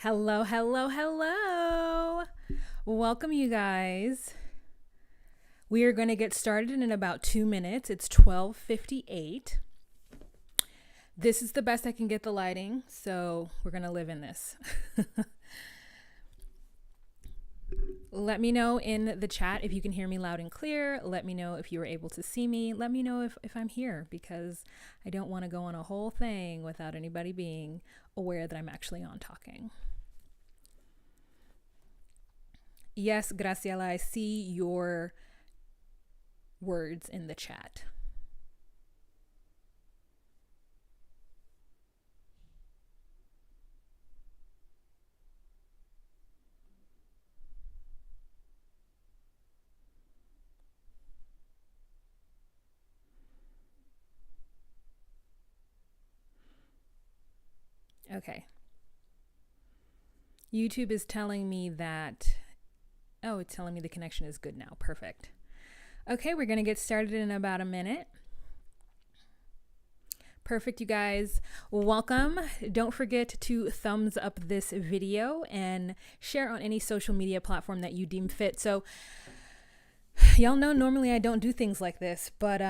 Hello, hello, hello. Welcome, you guys. We are going to get started in about 2 minutes. It's 12:58. This is the best I can get the lighting, so we're going to live in this. Let me know in the chat if you can hear me loud and clear. Let me know if you were able to see me. Let me know if I'm here, because I don't want to go on a whole thing without anybody being aware that I'm actually on talking. Yes, Graciela, I see your words in the chat. Okay. YouTube is telling me that, it's telling me the connection is good now. Perfect. Okay, we're going to get started in about a minute. Perfect, you guys. Welcome. Don't forget to thumbs up this video and share on any social media platform that you deem fit. So, y'all know normally I don't do things like this, but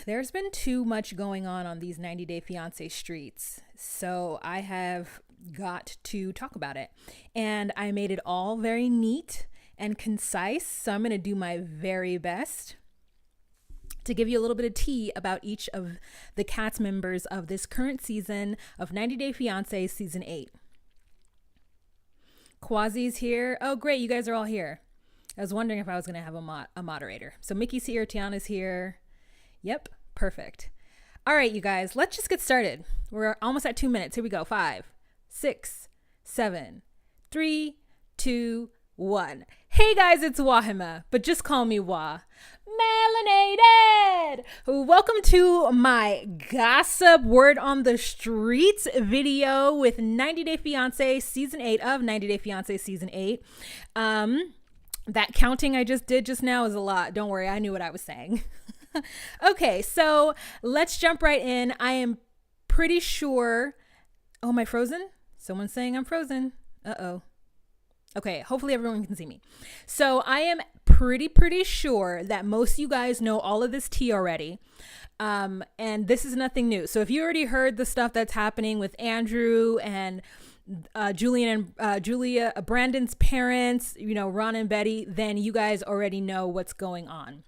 there's been too much going on these 90-day fiancé streets. So I have got to talk about it. And I made it all very neat and concise. So I'm going to do my very best to give you a little bit of tea about each of the cast members of this current season of 90 Day Fiancé Season 8. Quasi's here. Oh, great. You guys are all here. I was wondering if I was going to have a moderator. So Mickey's here. Tiana's here. Yep. Perfect. All right, you guys, let's just get started. We're almost at 2 minutes. Here we go. 5, 6, 7, 3, 2, 1. Hey guys, it's Wahima, but just call me Wah. Melanated! Welcome to my gossip word on the streets video with 90 Day Fiancé Season 8 of 90 Day Fiancé Season 8. That counting I just did just now is a lot. Don't worry, I knew what I was saying. Okay, so let's jump right in. I am pretty sure... Oh, am I frozen? Someone's saying I'm frozen. Uh-oh. Okay, hopefully everyone can see me. So I am pretty sure that most of you guys know all of this tea already. And this is nothing new. So if you already heard the stuff that's happening with Andrew and Julia, Brandon's parents, Ron and Betty, then you guys already know what's going on.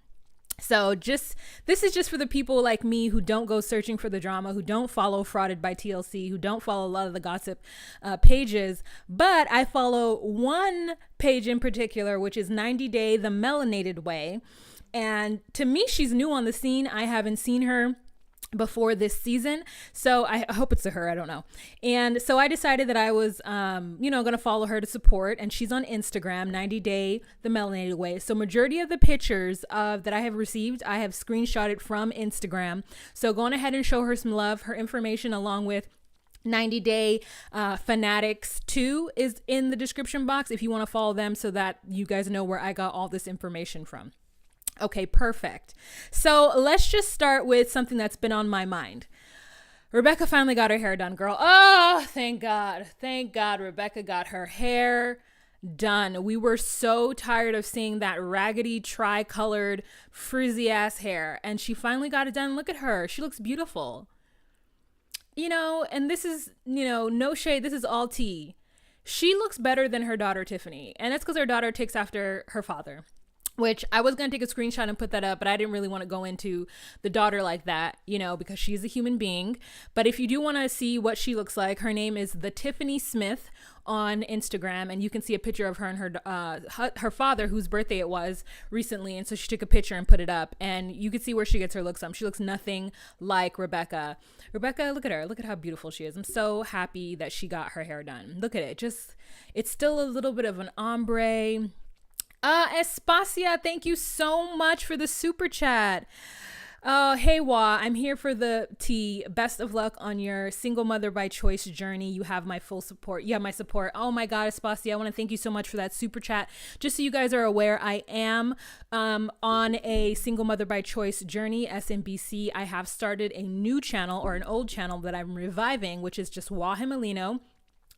So this is just for the people like me who don't go searching for the drama, who don't follow Frauded by TLC, who don't follow a lot of the gossip pages, but I follow one page in particular, which is 90 Day the Melanated Way. And to me, she's new on the scene. I haven't seen her before this season, so I hope it's to her, I don't know. And so I decided that I was gonna follow her to support, and she's on Instagram, 90 Day the Melanated Way. So majority of the pictures that I have received, I have screenshotted from Instagram. So go on ahead and show her some love. Her information, along with 90 Day Fanatics 2, is in the description box if you want to follow them, so that you guys know where I got all this information from. Okay, perfect. So let's just start with something that's been on my mind. Rebecca finally got her hair done, girl. Oh, thank God. Thank God Rebecca got her hair done. We were so tired of seeing that raggedy, tri-colored, frizzy ass hair. And she finally got it done. Look at her. She looks beautiful. And this is, no shade. This is all tea. She looks better than her daughter, Tiffany. And that's because her daughter takes after her father. Which I was going to take a screenshot and put that up, but I didn't really want to go into the daughter like that, because she's a human being. But if you do want to see what she looks like, her name is the Tiffany Smith on Instagram, and you can see a picture of her and her father, whose birthday it was recently. And so she took a picture and put it up, and you can see where she gets her looks from. She looks nothing like Rebecca. Rebecca, look at her. Look at how beautiful she is. I'm so happy that she got her hair done. Look at it. It's still a little bit of an ombre. Espacia, thank you so much for the super chat. Hey, Wah, I'm here for the tea. Best of luck on your single mother by choice journey. You have my full support. You have my support. Oh my God, Espacia, I want to thank you so much for that super chat. Just so you guys are aware, I am on a single mother by choice journey, SMBC. I have started a new channel, or an old channel that I'm reviving, which is just Wahima Lino.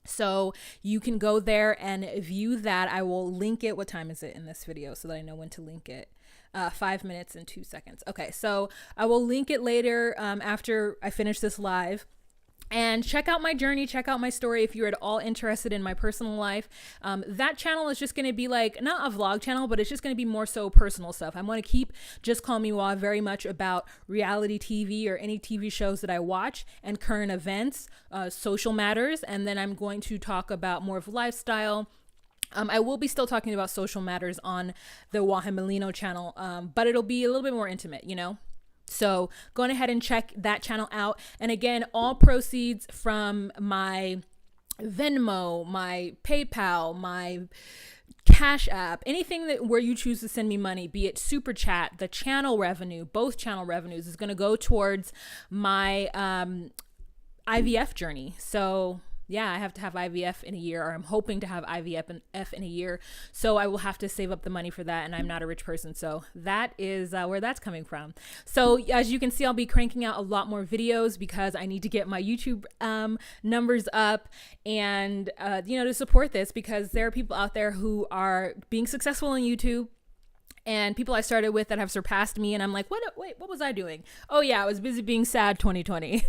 So you can go there and view that. I will link it. What time is it in this video so that I know when to link it? 5 minutes and 2 seconds. Okay, so I will link it later after I finish this live. And check out my journey, check out my story if you're at all interested in my personal life. That channel is just going to be like, not a vlog channel, but it's just going to be more so personal stuff. I'm going to keep Just Call Me Wah very much about reality TV or any TV shows that I watch and current events, social matters. And then I'm going to talk about more of lifestyle. I will be still talking about social matters on the Wahima Lino channel, but it'll be a little bit more intimate, you know? So go ahead and check that channel out. And again, all proceeds from my Venmo, my PayPal, my Cash App, anything that where you choose to send me money, be it Super Chat, the channel revenue, both channel revenues is going to go towards my IVF journey. So yeah, I have to have IVF in a year, or I'm hoping to have IVF in a year. So I will have to save up the money for that. And I'm not a rich person. So that is where that's coming from. So as you can see, I'll be cranking out a lot more videos because I need to get my YouTube numbers up and, to support this, because there are people out there who are being successful on YouTube. And people I started with that have surpassed me. And I'm like, what was I doing? Oh yeah, I was busy being sad 2020.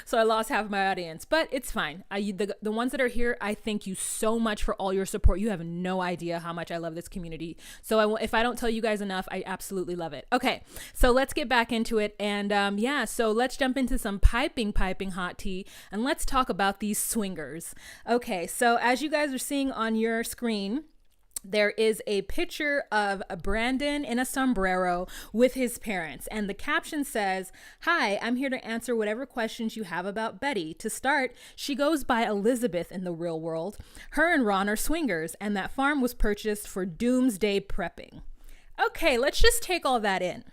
So I lost half of my audience, but it's fine. The ones that are here, I thank you so much for all your support. You have no idea how much I love this community. So if I don't tell you guys enough, I absolutely love it. Okay, so let's get back into it. And so let's jump into some piping hot tea. And let's talk about these swingers. Okay, so as you guys are seeing on your screen, there is a picture of a Brandon in a sombrero with his parents. And the caption says, "Hi, I'm here to answer whatever questions you have about Betty. To start, she goes by Elizabeth in the real world. Her and Ron are swingers, and that farm was purchased for doomsday prepping." Okay, let's just take all that in.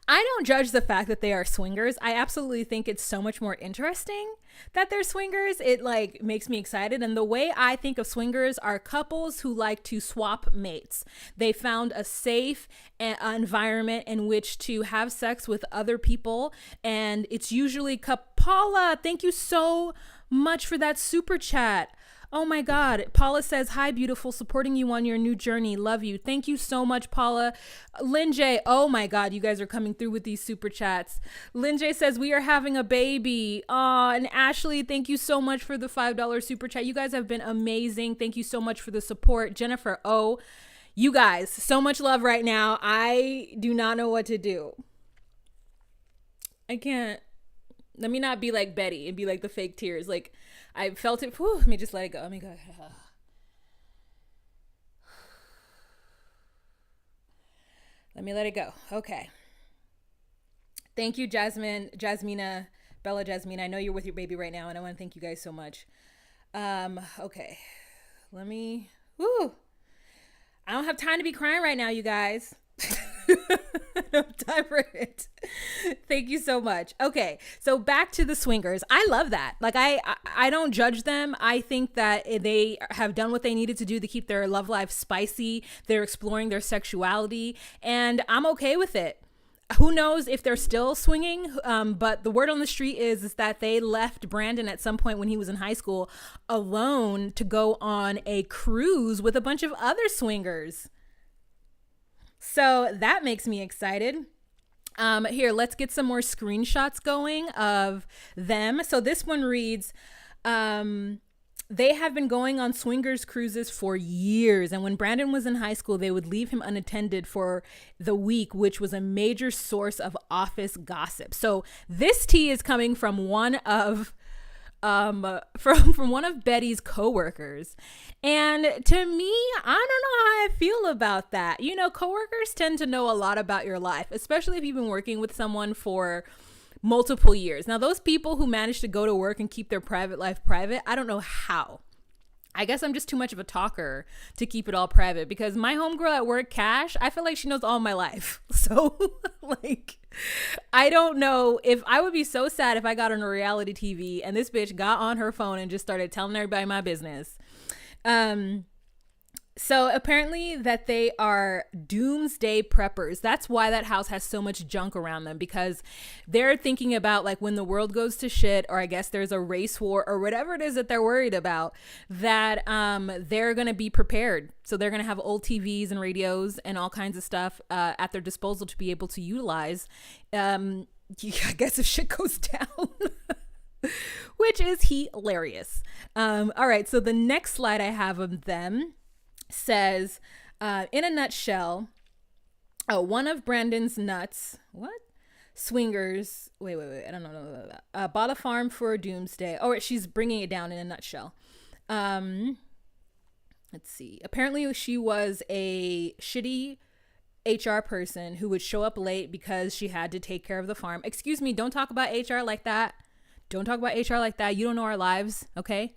I don't judge the fact that they are swingers. I absolutely think it's so much more interesting that they're swingers. It makes me excited. And the way I think of swingers are couples who like to swap mates. They found a safe environment in which to have sex with other people. And it's usually Paula, thank you so much for that super chat. Oh my God. Paula says, "Hi, beautiful, supporting you on your new journey. Love you." Thank you so much, Paula. Lynn J. Oh my God. You guys are coming through with these super chats. Lynn J says, "We are having a baby." And Ashley, thank you so much for the $5 super chat. You guys have been amazing. Thank you so much for the support. Jennifer O. You guys, so much love right now. I do not know what to do. I can't. Let me not be like Betty and be like the fake tears. I felt it. Whew, let me just let it go. Let me go. Let me let it go. Okay. Thank you, Jasmina, Bella Jasmina. I know you're with your baby right now, and I want to thank you guys so much. Okay. I don't have time to be crying right now, you guys. I don't have time for it. Thank you so much. Okay, so back to the swingers. I love that. I don't judge them. I think that they have done what they needed to do to keep their love life spicy. They're exploring their sexuality, and I'm okay with it. Who knows if they're still swinging, but the word on the street is that they left Brandon at some point when he was in high school alone to go on a cruise with a bunch of other swingers. So that makes me excited. Here, let's get some more screenshots going of them. So this one reads, they have been going on swingers cruises for years. And when Brandon was in high school, they would leave him unattended for the week, which was a major source of office gossip. So this tea is coming from one of from one of Betty's coworkers. And to me, I don't know how I feel about that. You know, coworkers tend to know a lot about your life, especially if you've been working with someone for multiple years. Now, those people who manage to go to work and keep their private life private, I don't know how. I guess I'm just too much of a talker to keep it all private, because my homegirl at work, Cash, I feel like she knows all my life. So I don't know if I would be so sad if I got on a reality TV and this bitch got on her phone and just started telling everybody my business. So apparently that they are doomsday preppers. That's why that house has so much junk around them, because they're thinking about like when the world goes to shit, or I guess there's a race war or whatever it is that they're worried about, that they're going to be prepared. So they're going to have old TVs and radios and all kinds of stuff at their disposal to be able to utilize. I guess if shit goes down. Which is hilarious. All right. So the next slide I have of them says, in a nutshell, one of Brandon's nuts, swingers, wait, I don't know, bought a farm for doomsday. Oh, she's bringing it down in a nutshell. Let's see. Apparently she was a shitty HR person who would show up late because she had to take care of the farm. Excuse me, don't talk about HR like that. Don't talk about HR like that. You don't know our lives, okay?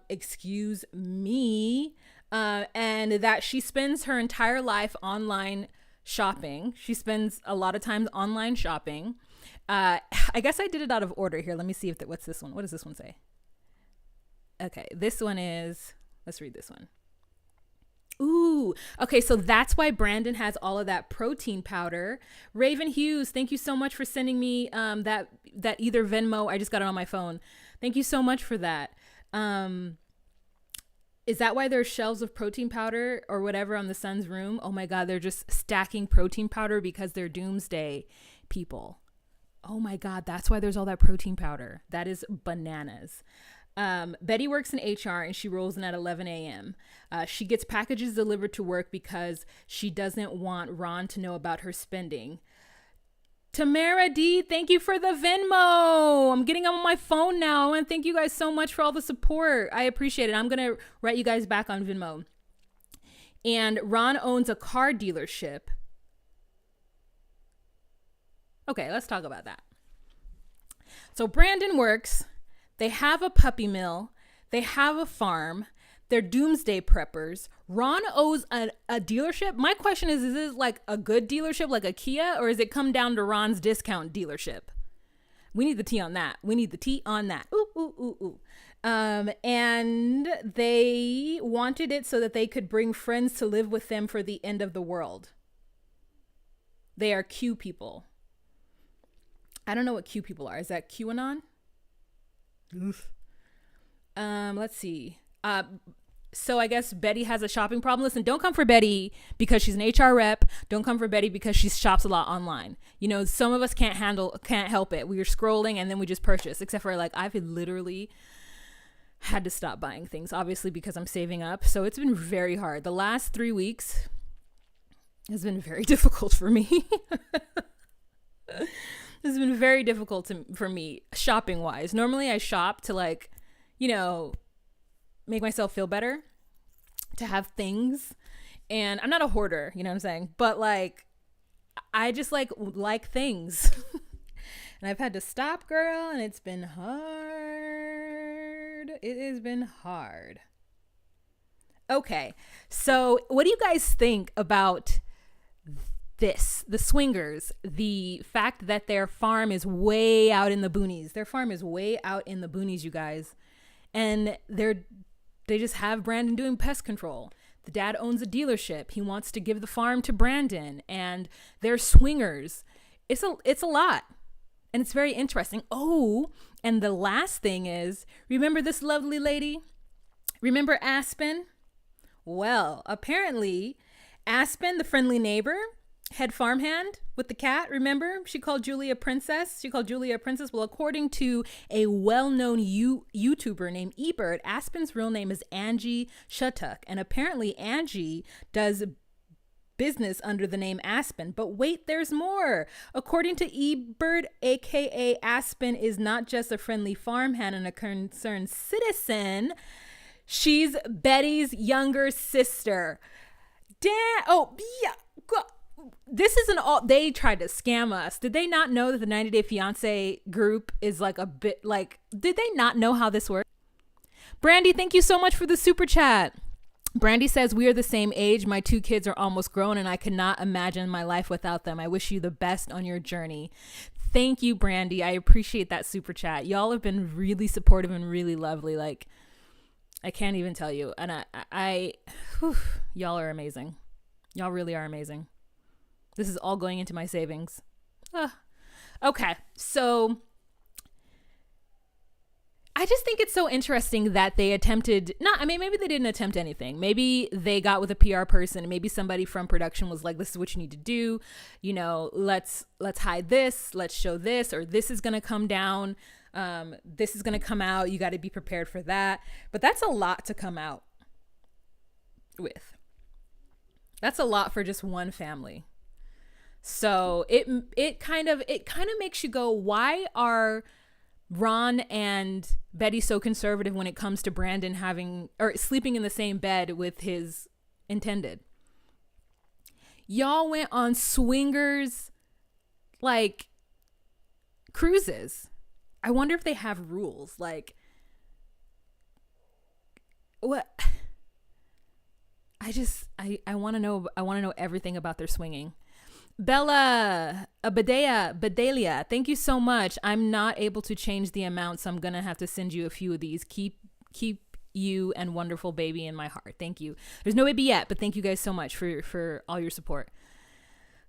Excuse me. And that she spends her entire life online shopping. She spends a lot of times online shopping. I guess I did it out of order here. Let me see what's this one? What does this one say? Okay, this one is, let's read this one. Ooh, okay, so that's why Brandon has all of that protein powder. Raven Hughes, thank you so much for sending me that either Venmo, I just got it on my phone. Thank you so much for that. Is that why there's shelves of protein powder or whatever on the son's room? Oh my God, they're just stacking protein powder because they're doomsday people. Oh my God, that's why there's all that protein powder. That is bananas. Betty works in HR and she rolls in at 11 a.m. She gets packages delivered to work because she doesn't want Ron to know about her spending. Tamara D, thank you for the Venmo. I'm getting on my phone now, and thank you guys so much for all the support. I appreciate it. I'm going to write you guys back on Venmo. And Ron owns a car dealership. Okay, let's talk about that. So Brandon works. They have a puppy mill. They have a farm. They're doomsday preppers. Ron owes a dealership. My question is this like a good dealership, like a Kia, or is it come down to Ron's discount dealership? We need the tea on that. We need the tea on that. Ooh, ooh, ooh, ooh. And they wanted it so that they could bring friends to live with them for the end of the world. They are Q people. I don't know what Q people are. Is that QAnon? Oof. Let's see. So I guess Betty has a shopping problem. Listen, don't come for Betty because she's an HR rep. Don't come for Betty because she shops a lot online. You know, some of us can't help it. We were scrolling and then we just purchase, except for like, I've literally had to stop buying things, obviously, because I'm saving up. So it's been very hard. The last 3 weeks has been very difficult for me. It's been very difficult for me shopping wise. Normally I shop to like, you know, make myself feel better, to have things. And I'm not a hoarder, you know what I'm saying? But like, I just like things. And I've had to stop, girl, and it's been hard. It has been hard. Okay, so what do you guys think about this? The swingers, the fact that their farm is way out in the boonies. Their farm is way out in the boonies, you guys. And they just have Brandon doing pest control. The dad owns a dealership. He wants to give the farm to Brandon, and they're swingers. It's a lot. And it's very interesting. Oh, and the last thing is, remember this lovely lady? Remember Aspen? Well, apparently Aspen, the friendly neighbor, head farmhand with the cat, remember? She called Julia a princess. Well, according to a well-known YouTuber named Ebert, Aspen's real name is Angie Shutuck. And apparently Angie does business under the name Aspen. But wait, there's more. According to Ebert, aka Aspen, is not just a friendly farmhand and a concerned citizen. She's Betty's younger sister. Oh, yeah. This isn't all. They tried to scam us. Did they not know that the 90 Day Fiancé group is like a bit like, did they not know how this works? Brandy, thank you so much for the super chat. Brandy says, we are the same age. My 2 kids are almost grown and I cannot imagine my life without them. I wish you the best on your journey. Thank you, Brandy. I appreciate that super chat. Y'all have been really supportive and really lovely. Like, I can't even tell you. And whew, y'all are amazing. Y'all really are amazing. This is all going into my savings. Okay, so I just think it's so interesting that they attempted, maybe they didn't attempt anything. Maybe they got with a PR person. Maybe somebody from production was like, this is what you need to do. Let's hide this. Let's show this, or this is going to come down. This is going to come out. You got to be prepared for that. But that's a lot to come out with. That's a lot for just one family. So it kind of makes you go, why are Ron and Betty so conservative when it comes to Brandon having or sleeping in the same bed with his intended? Y'all went on swingers like cruises. I wonder if they have rules. Like, what? I want to know. I want to know everything about their swinging. Bella Bedelia, thank you so much. I'm not able to change the amount, so I'm gonna have to send you a few of these. Keep you and wonderful baby in my heart. Thank you. There's no baby yet, but thank you guys so much for all your support.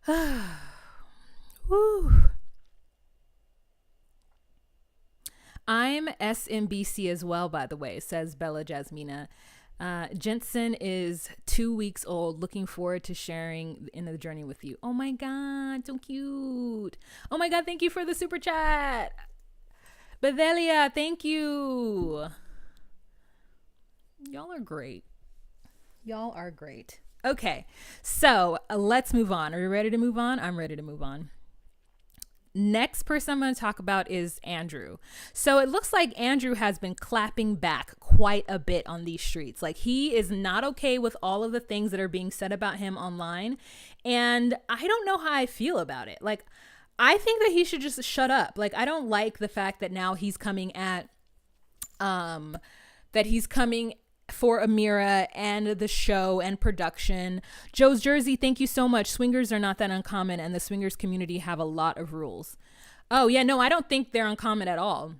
Woo. I'm SMBC as well, by the way, says Bella Jasmina. Jensen is 2 weeks old. Looking forward to sharing in the journey with you. Oh my God, so cute. Oh my God, thank you for the super chat. Bedelia, thank you. Y'all are great. Y'all are great. Okay, so let's move on. Are you ready to move on? I'm ready to move on. Next person I'm going to talk about is Andrew. So it looks like Andrew has been clapping back quite a bit on these streets. Like, he is not okay with all of the things that are being said about him online. And I don't know how I feel about it. Like, I think that he should just shut up. Like, I don't like the fact that now he's coming at, for Amira and the show and production. Joe's Jersey, thank you so much. Swingers are not that uncommon, and the swingers community have a lot of rules. Oh yeah, no, I don't think they're uncommon at all.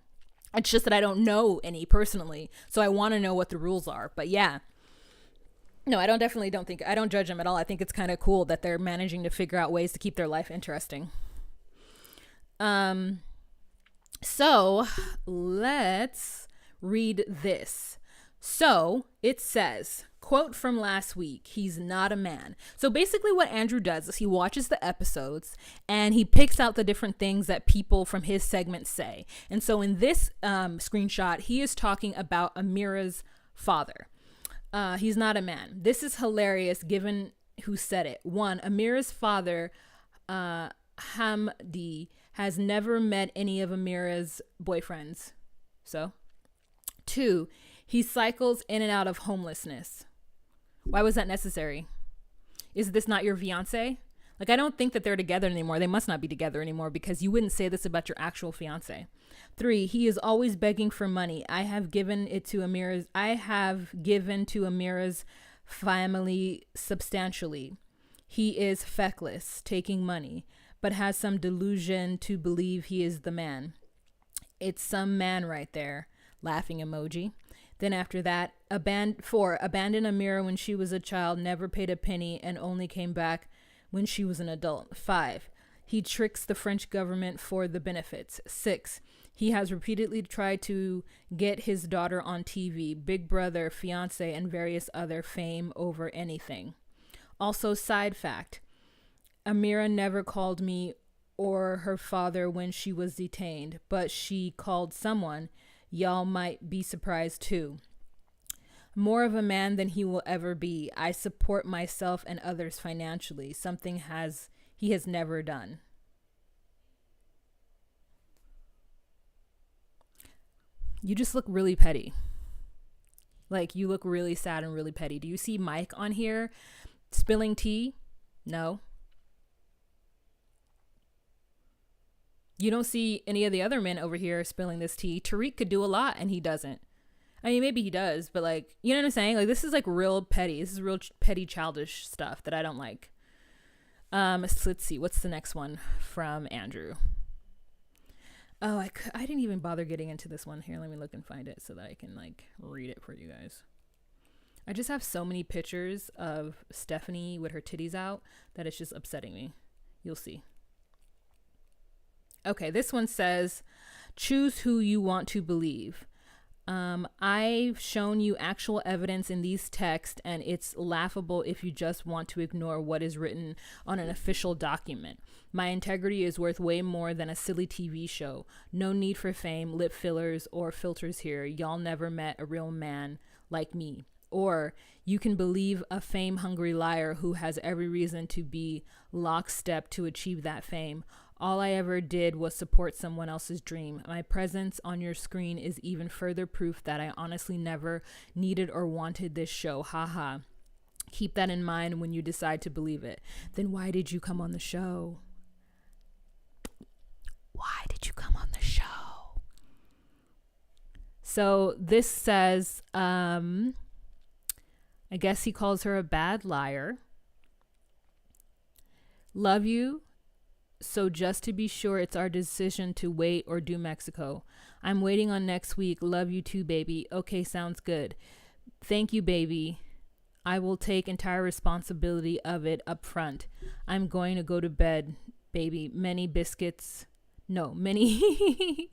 It's just that I don't know any personally, so I want to know what the rules are. But yeah, no, I don't judge them at all. I think it's kind of cool that they're managing to figure out ways to keep their life interesting. So let's read this. So it says, quote from last week, he's not a man. So basically what Andrew does is he watches the episodes and he picks out the different things that people from his segment say. And so in this screenshot, he is talking about Amira's father. He's not a man. This is hilarious given who said it. One, Amira's father, Hamdi, has never met any of Amira's boyfriends. So, two, he cycles in and out of homelessness. Why was that necessary? Is this not your fiancé? Like, I don't think that they're together anymore. They must not be together anymore because you wouldn't say this about your actual fiancé. 3, he is always begging for money. I have given to Amira's family substantially. He is feckless, taking money, but has some delusion to believe he is the man. It's some man right there. Laughing emoji. Then after that, 4, abandoned Amira when she was a child, never paid a penny, and only came back when she was an adult. 5, he tricks the French government for the benefits. 6, he has repeatedly tried to get his daughter on TV, Big Brother, Fiancé, and various other fame over anything. Also, side fact, Amira never called me or her father when she was detained, but she called someone. Y'all might be surprised too. More of a man than he will ever be. I support myself and others financially, something he has never done. You just look really petty. Like, you look really sad and really petty. Do you see Mike on here spilling tea? No. You don't see any of the other men over here spilling this tea. Tariq could do a lot and he doesn't. I mean, maybe he does, but like, you know what I'm saying? Like, this is like real petty. This is real petty, childish stuff that I don't like. Let's see. What's the next one from Andrew? Oh, I didn't even bother getting into this one. Here, let me look and find it so that I can like read it for you guys. I just have so many pictures of Stephanie with her titties out that it's just upsetting me. You'll see. Okay, this one says, choose who you want to believe. I've shown you actual evidence in these texts, and it's laughable if you just want to ignore what is written on an official document. My integrity is worth way more than a silly TV show. No need for fame, lip fillers, or filters here. Y'all never met a real man like me. Or you can believe a fame-hungry liar who has every reason to be lockstep to achieve that fame. All I ever did was support someone else's dream. My presence on your screen is even further proof that I honestly never needed or wanted this show. Haha. Keep that in mind when you decide to believe it. Then why did you come on the show? Why did you come on the show? So this says, I guess he calls her a bad liar. Love you. So just to be sure, it's our decision to wait or do Mexico. I'm waiting on next week. Love you too, baby. Okay, sounds good. Thank you, baby. I will take entire responsibility of it up front. I'm going to go to bed, baby. Many biscuits. No, many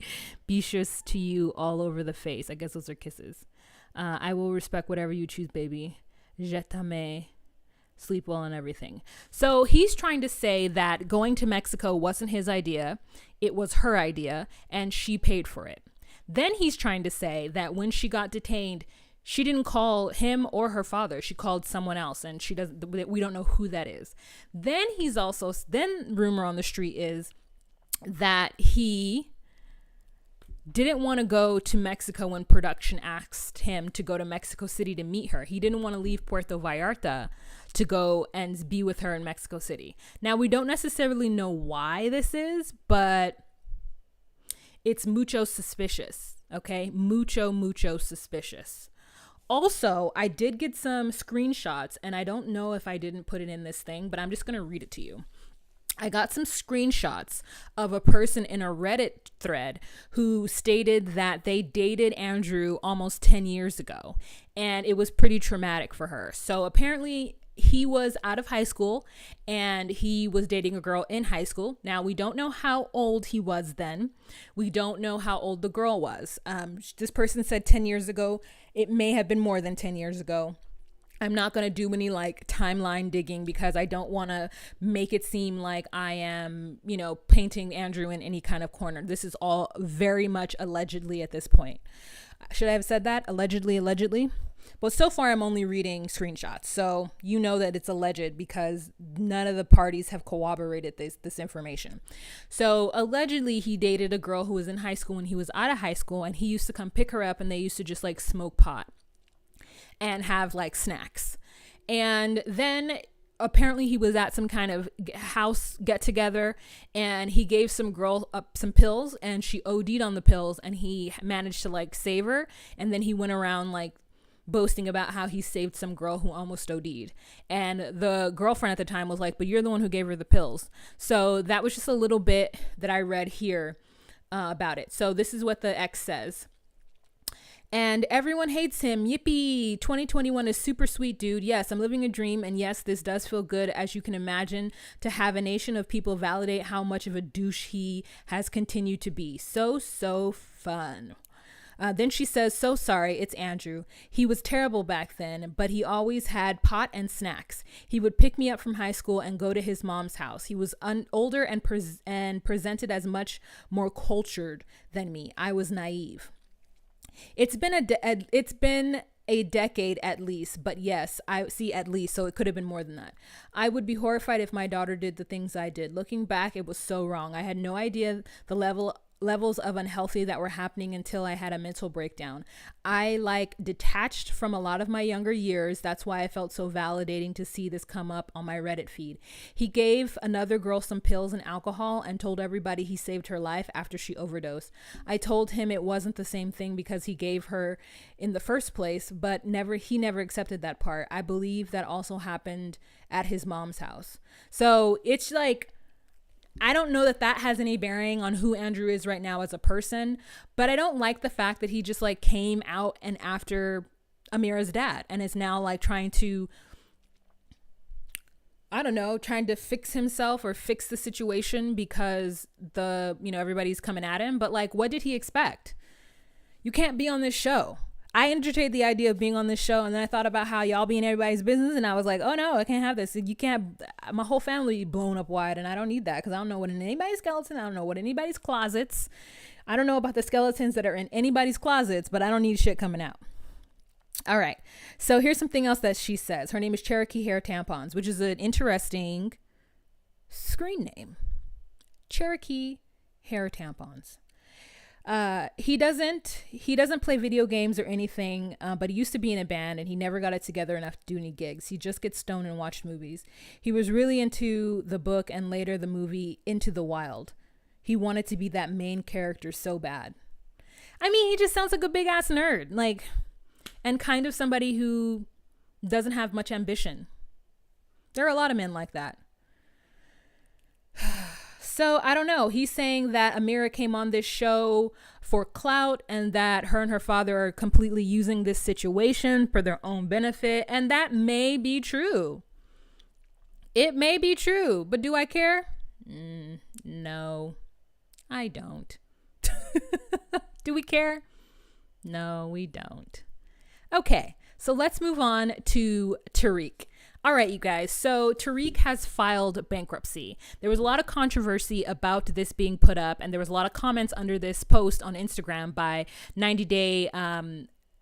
bichos to you all over the face. I guess those are kisses. I will respect whatever you choose, baby. Je t'aime. Sleep well and everything. So he's trying to say that going to Mexico wasn't his idea. It was her idea, and she paid for it. Then he's trying to say that when she got detained, she didn't call him or her father. She called someone else, and we don't know who that is. Then rumor on the street is that he didn't want to go to Mexico when production asked him to go to Mexico City to meet her. He didn't want to leave Puerto Vallarta to go and be with her in Mexico City. Now, we don't necessarily know why this is, but it's mucho suspicious, okay? Mucho suspicious. Also, I did get some screenshots, and I don't know if I didn't put it in this thing, but I'm just going to read it to you. I got some screenshots of a person in a Reddit thread who stated that they dated Andrew almost 10 years ago, and it was pretty traumatic for her. So apparently he was out of high school and he was dating a girl in high school. Now, we don't know how old he was then. We don't know how old the girl was. This person said 10 years ago. It may have been more than 10 years ago. I'm not going to do any like timeline digging because I don't want to make it seem like I am, painting Andrew in any kind of corner. This is all very much allegedly at this point. Should I have said that? Allegedly? But so far I'm only reading screenshots. So you know that it's alleged because none of the parties have corroborated this information. So allegedly he dated a girl who was in high school when he was out of high school, and he used to come pick her up and they used to just like smoke pot and have like snacks. And then apparently he was at some kind of house get together and he gave some girl some pills and she OD'd on the pills, and he managed to like save her. And then he went around like boasting about how he saved some girl who almost OD'd. And the girlfriend at the time was like, but you're the one who gave her the pills. So that was just a little bit that I read here about it. So this is what the ex says. And everyone hates him. Yippee. 2021 is super sweet, dude. Yes, I'm living a dream. And yes, this does feel good, as you can imagine, to have a nation of people validate how much of a douche he has continued to be. So fun. Then she says, so sorry, it's Andrew. He was terrible back then, but he always had pot and snacks. He would pick me up from high school and go to his mom's house. He was older and presented as much more cultured than me. I was naive. It's been a decade at least, but yes, I see at least, so it could have been more than that. I would be horrified if my daughter did the things I did. Looking back, it was so wrong. I had no idea the levels of unhealthy that were happening until I had a mental breakdown. I detached from a lot of my younger years. That's why I felt so validating to see this come up on my Reddit feed. He gave another girl some pills and alcohol and told everybody he saved her life after she overdosed. I told him it wasn't the same thing because he gave her in the first place, but he never accepted that part. I believe that also happened at his mom's house. So it's like, I don't know that that has any bearing on who Andrew is right now as a person, but I don't like the fact that he just like came out and after Amira's dad and is now like trying to, I don't know, trying to fix himself or fix the situation because everybody's coming at him. But like, what did he expect? You can't be on this show. I entertained the idea of being on this show, and then I thought about how y'all be in everybody's business, and I was like, oh no, I can't have this. You can't, my whole family blown up wide, and I don't need that because I don't know what in anybody's skeleton. I don't know what anybody's closets. I don't know about the skeletons that are in anybody's closets, but I don't need shit coming out. All right. So here's something else that she says. Her name is Cherokee Hair Tampons, which is an interesting screen name. Cherokee Hair Tampons. He doesn't play video games or anything, but he used to be in a band and he never got it together enough to do any gigs. He just gets stoned and watched movies. He was really into the book and later the movie Into the Wild. He wanted to be that main character so bad. I mean, he just sounds like a big ass nerd, like, and kind of somebody who doesn't have much ambition. There are a lot of men like that. So I don't know. He's saying that Amira came on this show for clout and that her and her father are completely using this situation for their own benefit. And that may be true. It may be true. But do I care? No, I don't. Do we care? No, we don't. Okay, so let's move on to Tariq. All right, you guys. So Tariq has filed bankruptcy. There was a lot of controversy about this being put up, and there was a lot of comments under this post on Instagram by 90 Day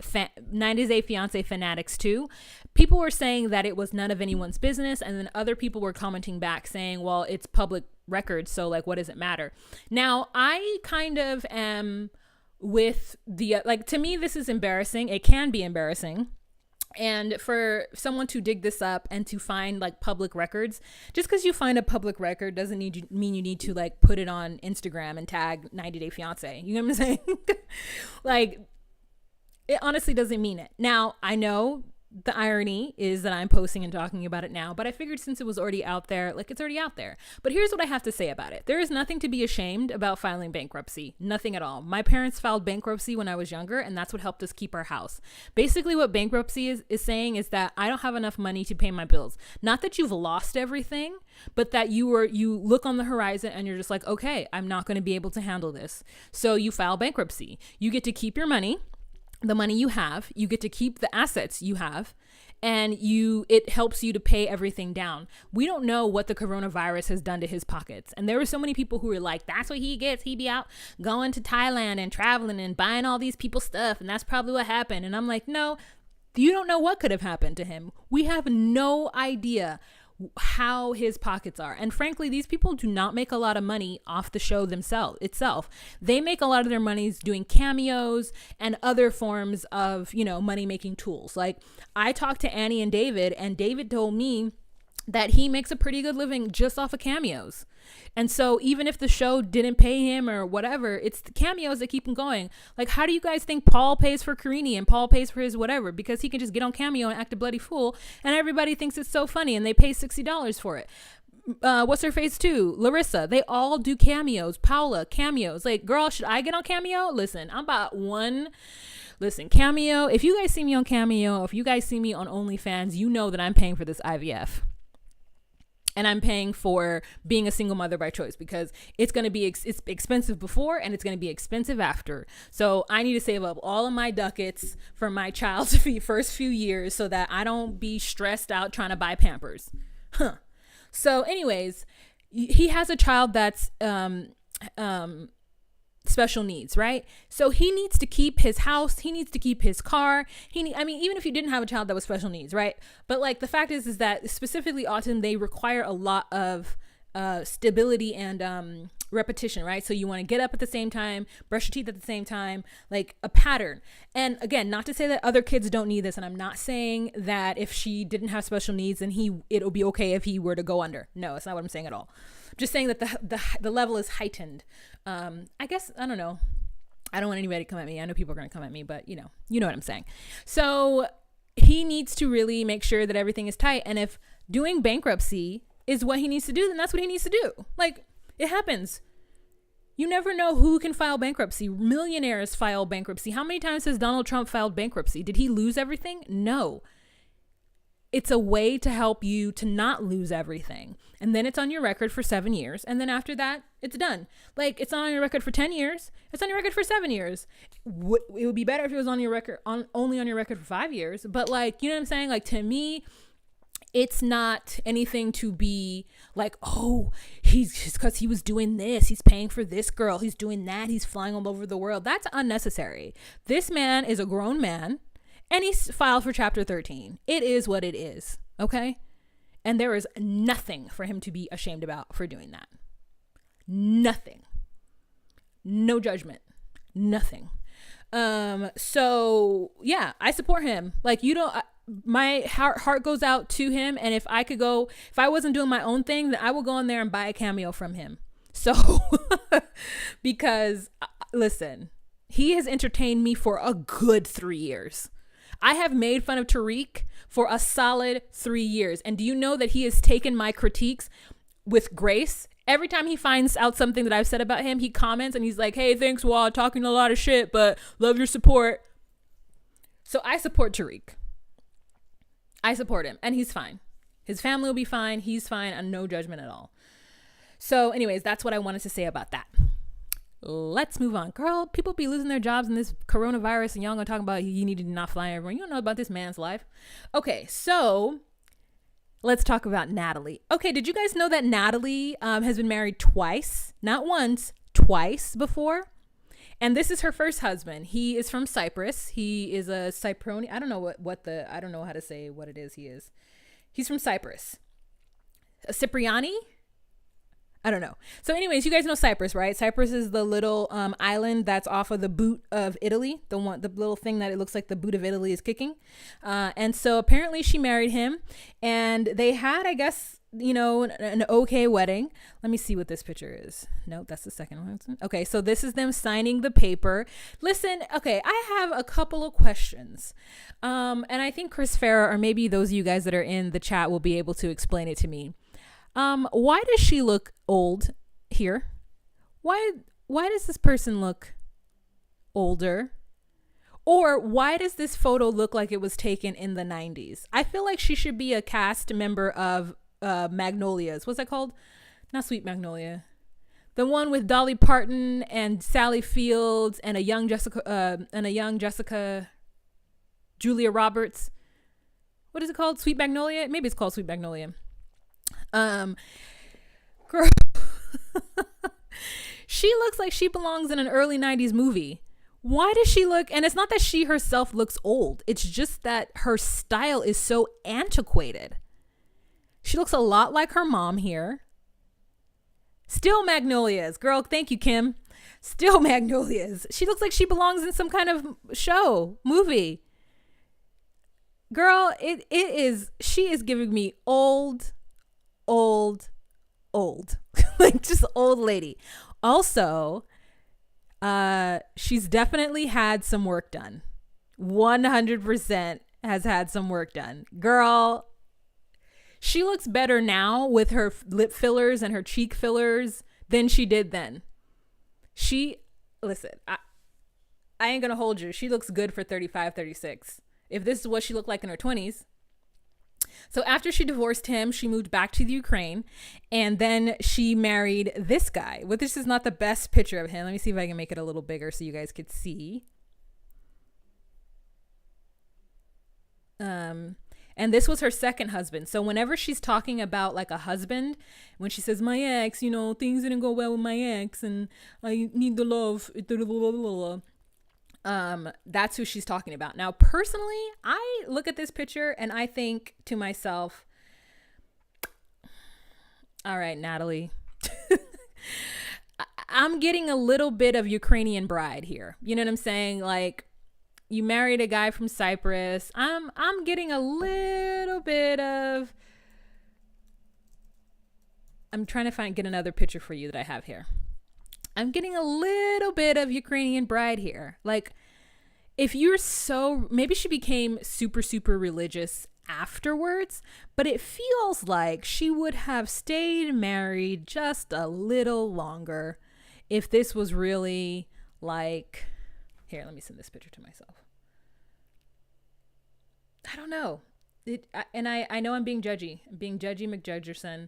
Fiancé fanatics too. People were saying that it was none of anyone's business, and then other people were commenting back saying, well, it's public record, so like, what does it matter? Now, I kind of am with the, like, to me, this is embarrassing. It can be embarrassing. And for someone to dig this up and to find like public records, just because you find a public record doesn't mean you need to like put it on Instagram and tag 90 Day Fiancé. You know what I'm saying? Like, it honestly doesn't mean it. Now, I know the irony is that I'm posting and talking about it now, but I figured since it was already out there, like, it's already out there. But here's what I have to say about it. There is nothing to be ashamed about filing bankruptcy. Nothing at all. My parents filed bankruptcy when I was younger, and that's what helped us keep our house. Basically, what bankruptcy is saying is that I don't have enough money to pay my bills. Not that you've lost everything, but that you look on the horizon and you're just like, okay, I'm not going to be able to handle this. So you file bankruptcy. You get to keep your money. The money you have, you get to keep the assets you have, and it helps you to pay everything down. We don't know what the coronavirus has done to his pockets. And there were so many people who were like, that's what he gets. He be out going to Thailand and traveling and buying all these people's stuff. And that's probably what happened. And I'm like, no, you don't know what could have happened to him. We have no idea how his pockets are. And frankly, these people do not make a lot of money off the show itself. They make a lot of their monies doing cameos and other forms of, money making tools. Like, I talked to Annie and David told me that he makes a pretty good living just off of cameos. And so even if the show didn't pay him or whatever, it's the cameos that keep him going. Like, how do you guys think Paul pays for Karini and Paul pays for his whatever? Because he can just get on Cameo and act a bloody fool, and everybody thinks it's so funny, and they pay $60 for it. What's her face too? Larissa. They all do cameos. Paula, cameos. Like, girl, should I get on Cameo? Listen, I'm about one. Listen, Cameo. If you guys see me on Cameo, if you guys see me on OnlyFans, you know that I'm paying for this IVF. And I'm paying for being a single mother by choice, because it's going to be it's expensive before and it's going to be expensive after. So I need to save up all of my ducats for my child's first few years so that I don't be stressed out trying to buy Pampers. So anyways, he has a child that's special needs, right? So he needs to keep his house. He needs to keep his car. Even if you didn't have a child that was special needs, right? But like, the fact is that specifically autism, they require a lot of stability and repetition, right? So you want to get up at the same time, brush your teeth at the same time, like a pattern. And again, not to say that other kids don't need this. And I'm not saying that if she didn't have special needs, then it'll be okay if he were to go under. No, it's not what I'm saying at all. Just saying that the level is heightened. I guess, I don't know. I don't want anybody to come at me. I know people are going to come at me, but you know what I'm saying. So he needs to really make sure that everything is tight. And if doing bankruptcy is what he needs to do, then that's what he needs to do. Like, It happens. You never know who can file bankruptcy. Millionaires file bankruptcy. How many times has Donald Trump filed bankruptcy? Did he lose everything? No. It's a way to help you to not lose everything. And then it's on your record for 7 years. And then after that, it's done. Like, it's not on your record for 10 years. It's on your record for 7 years. It would be better if it was on your record, only on your record for 5 years. But like, you know what I'm saying? Like, to me, it's not anything to be like, oh, he's because he was doing this. He's paying for this girl. He's doing that. He's flying all over the world. That's unnecessary. This man is a grown man. And he's filed for Chapter 13. It is what it is, okay? And there is nothing for him to be ashamed about for doing that. Nothing. No judgment. Nothing. So, yeah, I support him. Like, my heart goes out to him. And if I wasn't doing my own thing, then I will go in there and buy a cameo from him. So, because, listen, he has entertained me for a good 3 years. I have made fun of Tariq for a solid 3 years. And do you know that he has taken my critiques with grace? Every time he finds out something that I've said about him, he comments and he's like, hey, thanks, Wah, talking a lot of shit, but love your support. So I support Tariq. I support him and he's fine. His family will be fine. He's fine and no judgment at all. So anyways, that's what I wanted to say about that. Let's move on. Girl, people be losing their jobs in this coronavirus and y'all gonna talk about you needed to not fly everyone. You don't know about this man's life. Okay, so let's talk about Natalie. Okay, did you guys know that Natalie has been married twice? Not once, twice before. And this is her first husband. He is from Cyprus. He is a Cypriot. I don't know I don't know how to say what it is he is. He's from Cyprus. A Cipriani? I don't know. So anyways, you guys know Cyprus, right? Cyprus is the little island that's off of the boot of Italy. The little thing that it looks like the boot of Italy is kicking. And so apparently she married him and they had, I guess, an okay wedding. Let me see what this picture is. No, that's the second one. Okay, so this is them signing the paper. Listen, okay, I have a couple of questions. And I think Chris Farah or maybe those of you guys that are in the chat will be able to explain it to me. Why does she look old here? Why does this person look older? Or why does this photo look like it was taken in the 90s? I feel like she should be a cast member of Magnolias. What's that called? Not Sweet Magnolia. The one with Dolly Parton and Sally Fields and a young Jessica Julia Roberts. What is it called? Sweet Magnolia? Maybe it's called Sweet Magnolia. Girl, she looks like she belongs in an early 90s movie. Why does she look, and it's not that she herself looks old, it's just that her style is so antiquated. She looks a lot like her mom here. Still Magnolias. Girl, thank you, Kim. Still Magnolias. She looks like she belongs in some kind of movie. Girl, she is giving me old. Like just old lady. Also, she's definitely had some work done. 100% has had some work done. Girl, she looks better now with her lip fillers and her cheek fillers than she did then. Listen, I ain't gonna hold you. She looks good for 35, 36. If this is what she looked like in her 20s. So after she divorced him, she moved back to the Ukraine and then she married this guy. Well, this is not the best picture of him. Let me see if I can make it a little bigger so you guys could see. And this was her second husband. So whenever she's talking about like a husband, when she says my ex, things didn't go well with my ex and I need the love, that's who she's talking about. Now, personally, I look at this picture and I think to myself, all right, Natalie, I'm getting a little bit of Ukrainian bride here. You know what I'm saying? Like, you married a guy from Cyprus. I'm getting a little bit of, I'm trying to get another picture for you that I have here. I'm getting a little bit of Ukrainian bride here. Like, if you're maybe she became super, super religious afterwards, but it feels like she would have stayed married just a little longer if this was really like, here, let me send this picture to myself. I don't know. I know I'm being judgy. I'm being judgy McJudgerson,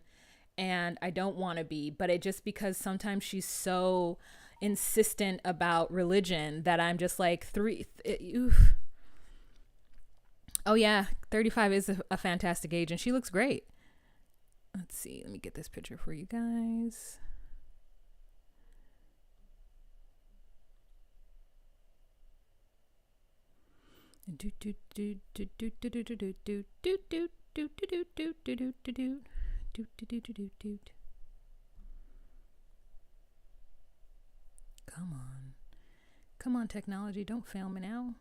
and I don't want to be, but it just because sometimes she's so insistent about religion that I'm just like, oof. Oh yeah, 35 is a fantastic age, and she looks great. Let's see. Let me get this picture for you guys. Come on, technology, don't fail me now.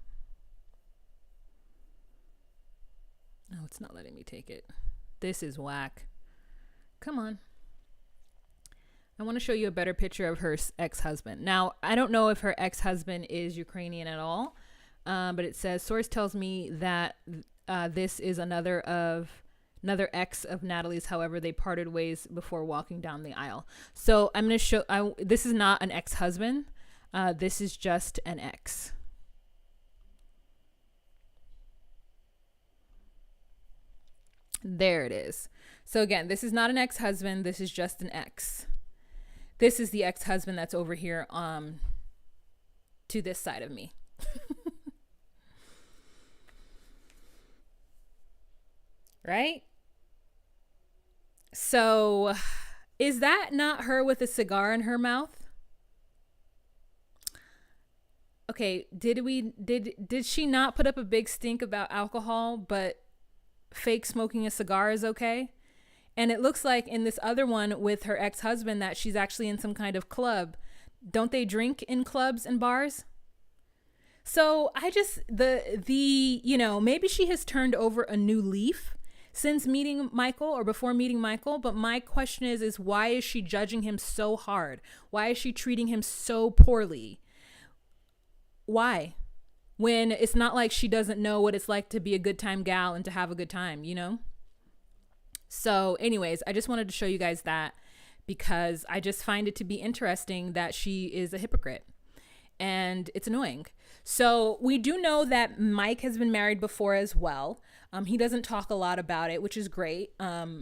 No, it's not letting me take it. This is whack. Come on. I want to show you a better picture of her ex-husband. Now, I don't know if her ex-husband is Ukrainian at all, but it says, source tells me that this is another ex of Natalie's. However, they parted ways before walking down the aisle. So I'm going to show, this is not an ex-husband. This is just an ex. There it is. So again, this is not an ex-husband. This is just an ex. This is the ex-husband that's over here to this side of me. Right? So is that not her with a cigar in her mouth? Okay, did she not put up a big stink about alcohol, but fake smoking a cigar is okay? And it looks like in this other one with her ex-husband that she's actually in some kind of club. Don't they drink in clubs and bars? So I just, maybe she has turned over a new leaf since meeting Michael or before meeting Michael. But my question is why is she judging him so hard? Why is she treating him so poorly? Why? When it's not like she doesn't know what it's like to be a good time gal and to have a good time, you know? So anyways, I just wanted to show you guys that because I just find it to be interesting that she is a hypocrite and it's annoying. So we do know that Mike has been married before as well. He doesn't talk a lot about it, which is great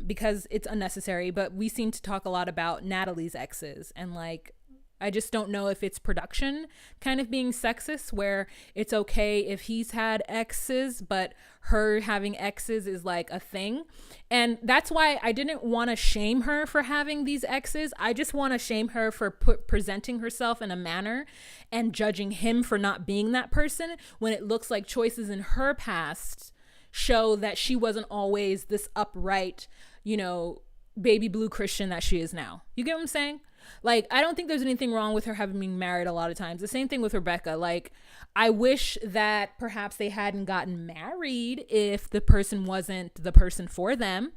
because it's unnecessary, but we seem to talk a lot about Natalie's exes and like, I just don't know if it's production kind of being sexist where it's okay if he's had exes, but her having exes is like a thing. And that's why I didn't want to shame her for having these exes. I just want to shame her for presenting herself in a manner and judging him for not being that person when it looks like choices in her past show that she wasn't always this upright, baby blue Christian that she is now. You get what I'm saying? Like, I don't think there's anything wrong with her having been married a lot of times. The same thing with Rebecca. Like, I wish that perhaps they hadn't gotten married if the person wasn't the person for them.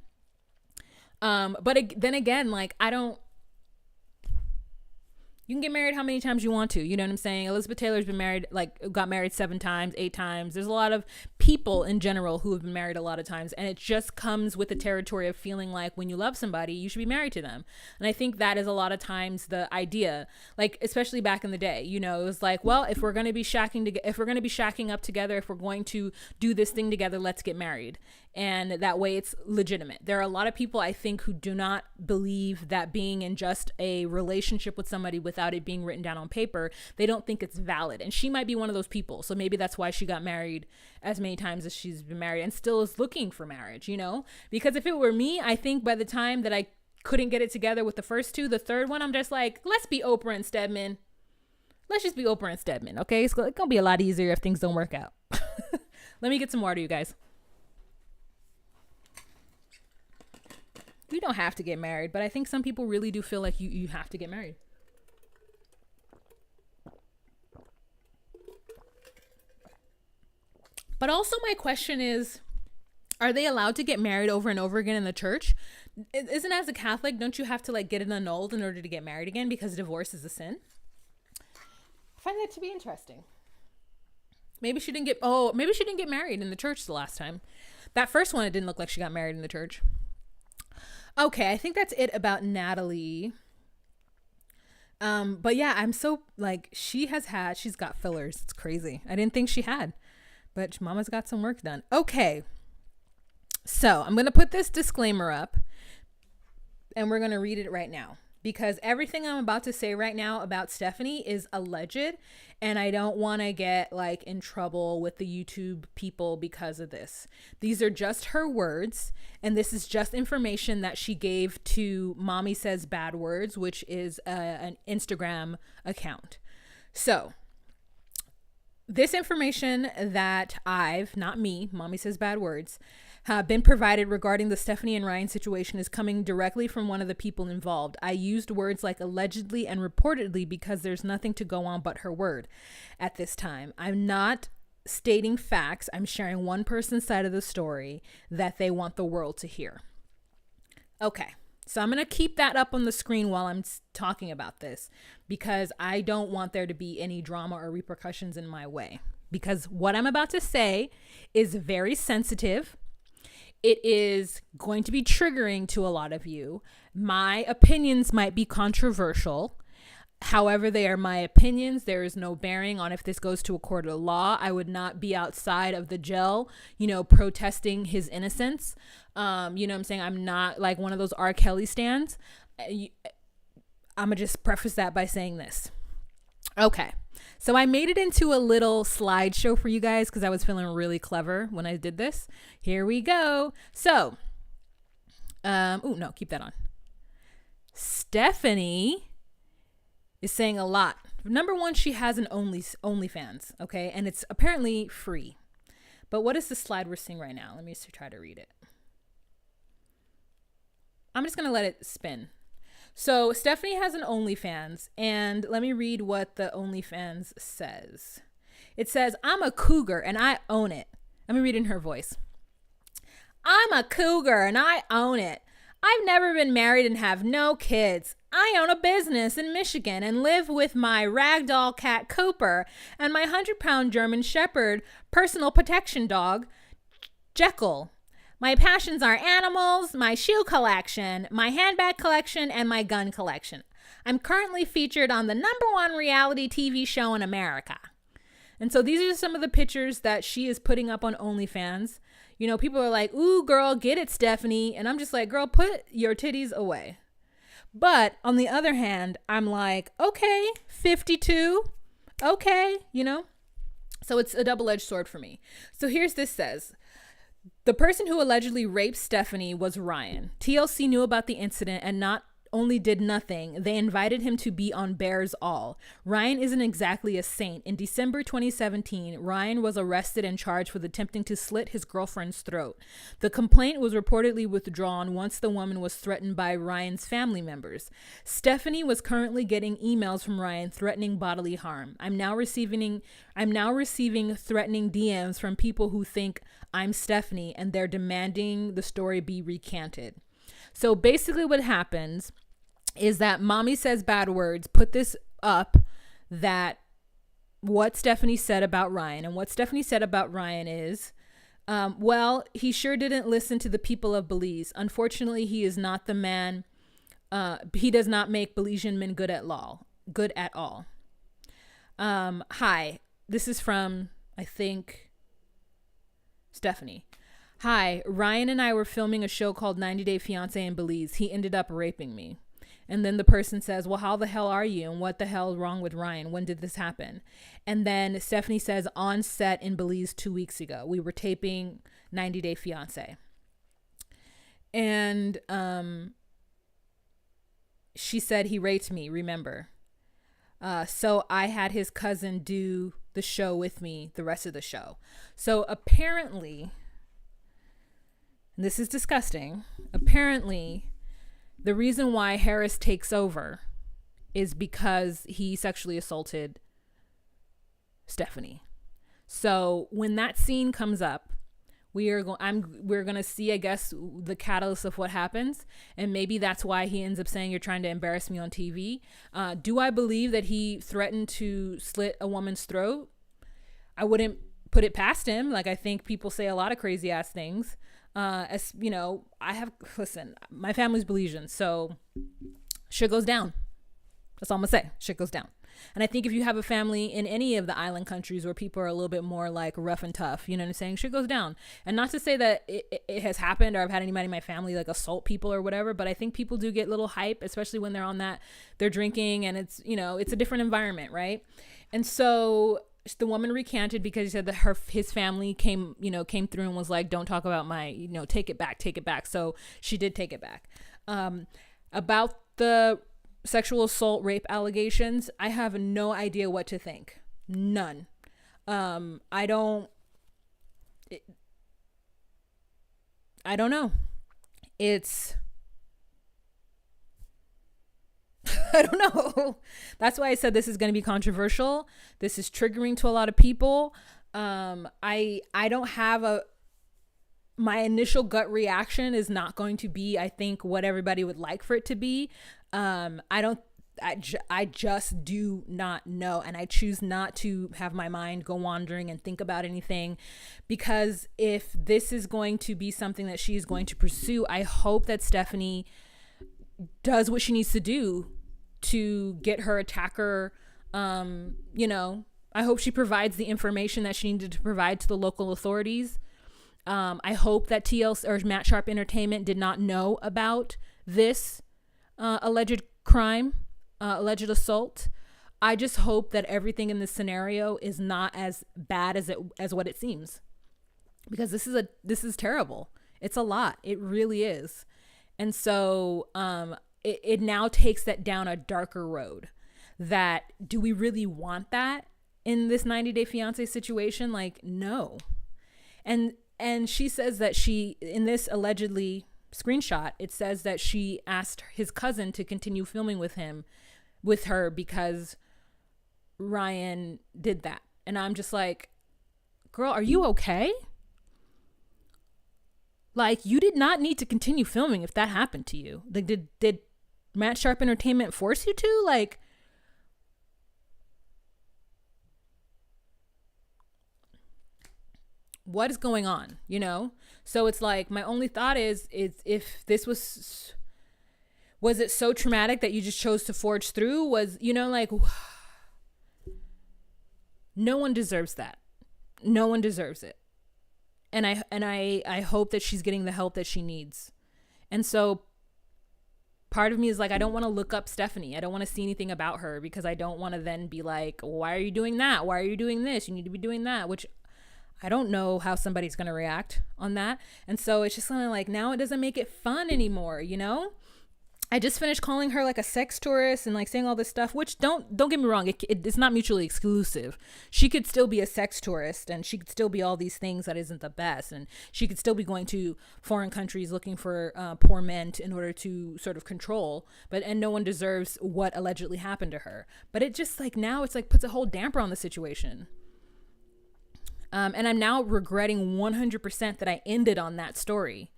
But then again, like, you can get married how many times you want to. You know what I'm saying? Elizabeth Taylor's been married, got married 7 times, 8 times. There's a lot of people in general who have been married a lot of times. And it just comes with the territory of feeling like when you love somebody, you should be married to them. And I think that is a lot of times the idea, like, especially back in the day, it was like, well, if we're going to be shacking up together, if we're going to do this thing together, let's get married. And that way it's legitimate. There are a lot of people, I think, who do not believe that being in just a relationship with somebody without it being written down on paper, they don't think it's valid. And she might be one of those people. So maybe that's why she got married as many times as she's been married and still is looking for marriage, Because if it were me, I think by the time that I couldn't get it together with the first 2, the third one, I'm just like, let's be Oprah and Stedman. Let's just be Oprah and Stedman, okay? It's going to be a lot easier if things don't work out. Let me get some water, you guys. You don't have to get married, but I think some people really do feel like you have to get married. But also my question is, are they allowed to get married over and over again in the church? Isn't as a Catholic, don't you have to get it annulled in order to get married again because divorce is a sin? I find that to be interesting. Maybe she didn't get married in the church the last time. That first one, it didn't look like she got married in the church. Okay, I think that's it about Natalie. But yeah, I'm so like, she's got fillers. It's crazy. I didn't think she had, but Mama's got some work done. Okay. So I'm going to put this disclaimer up and we're going to read it right now, because everything I'm about to say right now about Stephanie is alleged, and I don't want to get like in trouble with the YouTube people because of this. These are just her words, and this is just information that she gave to Mommy Says Bad Words, which is an Instagram account. So this information that not me, Mommy Says Bad Words, have been provided regarding the Stephanie and Ryan situation is coming directly from one of the people involved. I used words like allegedly and reportedly because there's nothing to go on but her word at this time. I'm not stating facts. I'm sharing one person's side of the story that they want the world to hear. Okay, so I'm going to keep that up on the screen while I'm talking about this, because I don't want there to be any drama or repercussions in my way, because what I'm about to say is very sensitive. It is going to be triggering to a lot of you. My opinions might be controversial. However, they are my opinions. There is no bearing on if this goes to a court of law. I would not be outside of the jail, protesting his innocence. You know what I'm saying? I'm not like one of those R. Kelly stans. I'm going to just preface that by saying this. Okay. So I made it into a little slideshow for you guys because I was feeling really clever when I did this. Here we go. So, keep that on. Stephanie is saying a lot. Number one, she has an OnlyFans, okay? And it's apparently free. But what is the slide we're seeing right now? Let me try to read it. I'm just going to let it spin. So Stephanie has an OnlyFans, and let me read what the OnlyFans says. It says, I'm a cougar and I own it. Let me read in her voice. I'm a cougar and I own it. I've never been married and have no kids. I own a business in Michigan and live with my ragdoll cat Cooper and my 100-pound German Shepherd personal protection dog, Jekyll. My passions are animals, my shoe collection, my handbag collection, and my gun collection. I'm currently featured on the #1 reality TV show in America. And so these are some of the pictures that she is putting up on OnlyFans. People are like, ooh, girl, get it, Stephanie. And I'm just like, girl, put your titties away. But on the other hand, I'm like, okay, 52. Okay, So it's a double-edged sword for me. So here's this says. The person who allegedly raped Stephanie was Ryan. TLC knew about the incident and not only did nothing, they invited him to be on Bears All. Ryan isn't exactly a saint. In December 2017, Ryan was arrested and charged with attempting to slit his girlfriend's throat. The complaint was reportedly withdrawn once the woman was threatened by Ryan's family members. Stephanie was currently getting emails from Ryan threatening bodily harm. I'm now receiving threatening DMs from people who think I'm Stephanie and they're demanding the story be recanted. So basically what happens is that Mommy Says Bad Words put this up, that what Stephanie said about Ryan. And what Stephanie said about Ryan is, well, he sure didn't listen to the people of Belize. Unfortunately, he is not the man. He does not make Belizean men good at all. Hi, this is from, I think, Stephanie. Hi, Ryan and I were filming a show called 90 Day Fiancé in Belize. He ended up raping me. And then the person says, well, how the hell are you? And what the hell is wrong with Ryan? When did this happen? And then Stephanie says, on set in Belize 2 weeks ago. We were taping 90 Day Fiancé. And she said he raped me, remember? So I had his cousin do the show with me, the rest of the show. So apparently, and this is disgusting, apparently the reason why Harris takes over is because he sexually assaulted Stephanie. So when that scene comes up, we're going to see, I guess, the catalyst of what happens. And maybe that's why he ends up saying, you're trying to embarrass me on TV. Do I believe that he threatened to slit a woman's throat? I wouldn't put it past him. Like, I think people say a lot of crazy ass things. As you know, listen, my family's Belizean, so shit goes down. That's all I'm gonna say. Shit goes down. And I think if you have a family in any of the island countries where people are a little bit more like rough and tough, you know what I'm saying? Shit goes down. And not to say that it has happened or I've had anybody in my family like assault people or whatever, but I think people do get a little hype, especially when they're on that, they're drinking and it's, you know, it's a different environment, right? And so the woman recanted because he said that his family came through and was like, don't talk about my, you know, take it back. So she did take it back. About the sexual assault, rape allegations, I have no idea what to think. None. I don't know. It's I don't know. That's why I said this is going to be controversial. This is triggering to a lot of people. I don't have my initial gut reaction is not going to be, I think, what everybody would like for it to be. I just do not know. And I choose not to have my mind go wandering and think about anything, because if this is going to be something that she is going to pursue, I hope that Stephanie does what she needs to do to get her attacker. You know, I hope she provides the information that she needed to provide to the local authorities. I hope that TLC or Matt Sharp Entertainment did not know about this alleged crime, alleged assault. I just hope that everything in this scenario is not as bad as what it seems, because this is terrible. It's a lot. It really is. And so it now takes that down a darker road. That, do we really want that in this 90 Day Fiancé situation? Like, no. And she says that she, in this allegedly screenshot, it says that she asked his cousin to continue filming with her because Ryan did that. And I'm just like, girl, are you okay? Like, you did not need to continue filming if that happened to you. Like, did Matt Sharp Entertainment force you to? Like, what is going on, you know? So it's like, my only thought is if this was it so traumatic that you just chose to forge through? Was, you know, like, no one deserves that. No one deserves it. And I hope that she's getting the help that she needs. And so part of me is like, I don't want to look up Stephanie. I don't want to see anything about her, because I don't want to then be like, why are you doing that? Why are you doing this? You need to be doing that, which I don't know how somebody's going to react on that. And so it's just kind of like, now it doesn't make it fun anymore, you know? I just finished calling her like a sex tourist and like saying all this stuff, which don't get me wrong. It's not mutually exclusive. She could still be a sex tourist and she could still be all these things that isn't the best. And she could still be going to foreign countries looking for poor men in order to sort of control. And no one deserves what allegedly happened to her. But it just like, now it's like puts a whole damper on the situation. And I'm now regretting 100% that I ended on that story.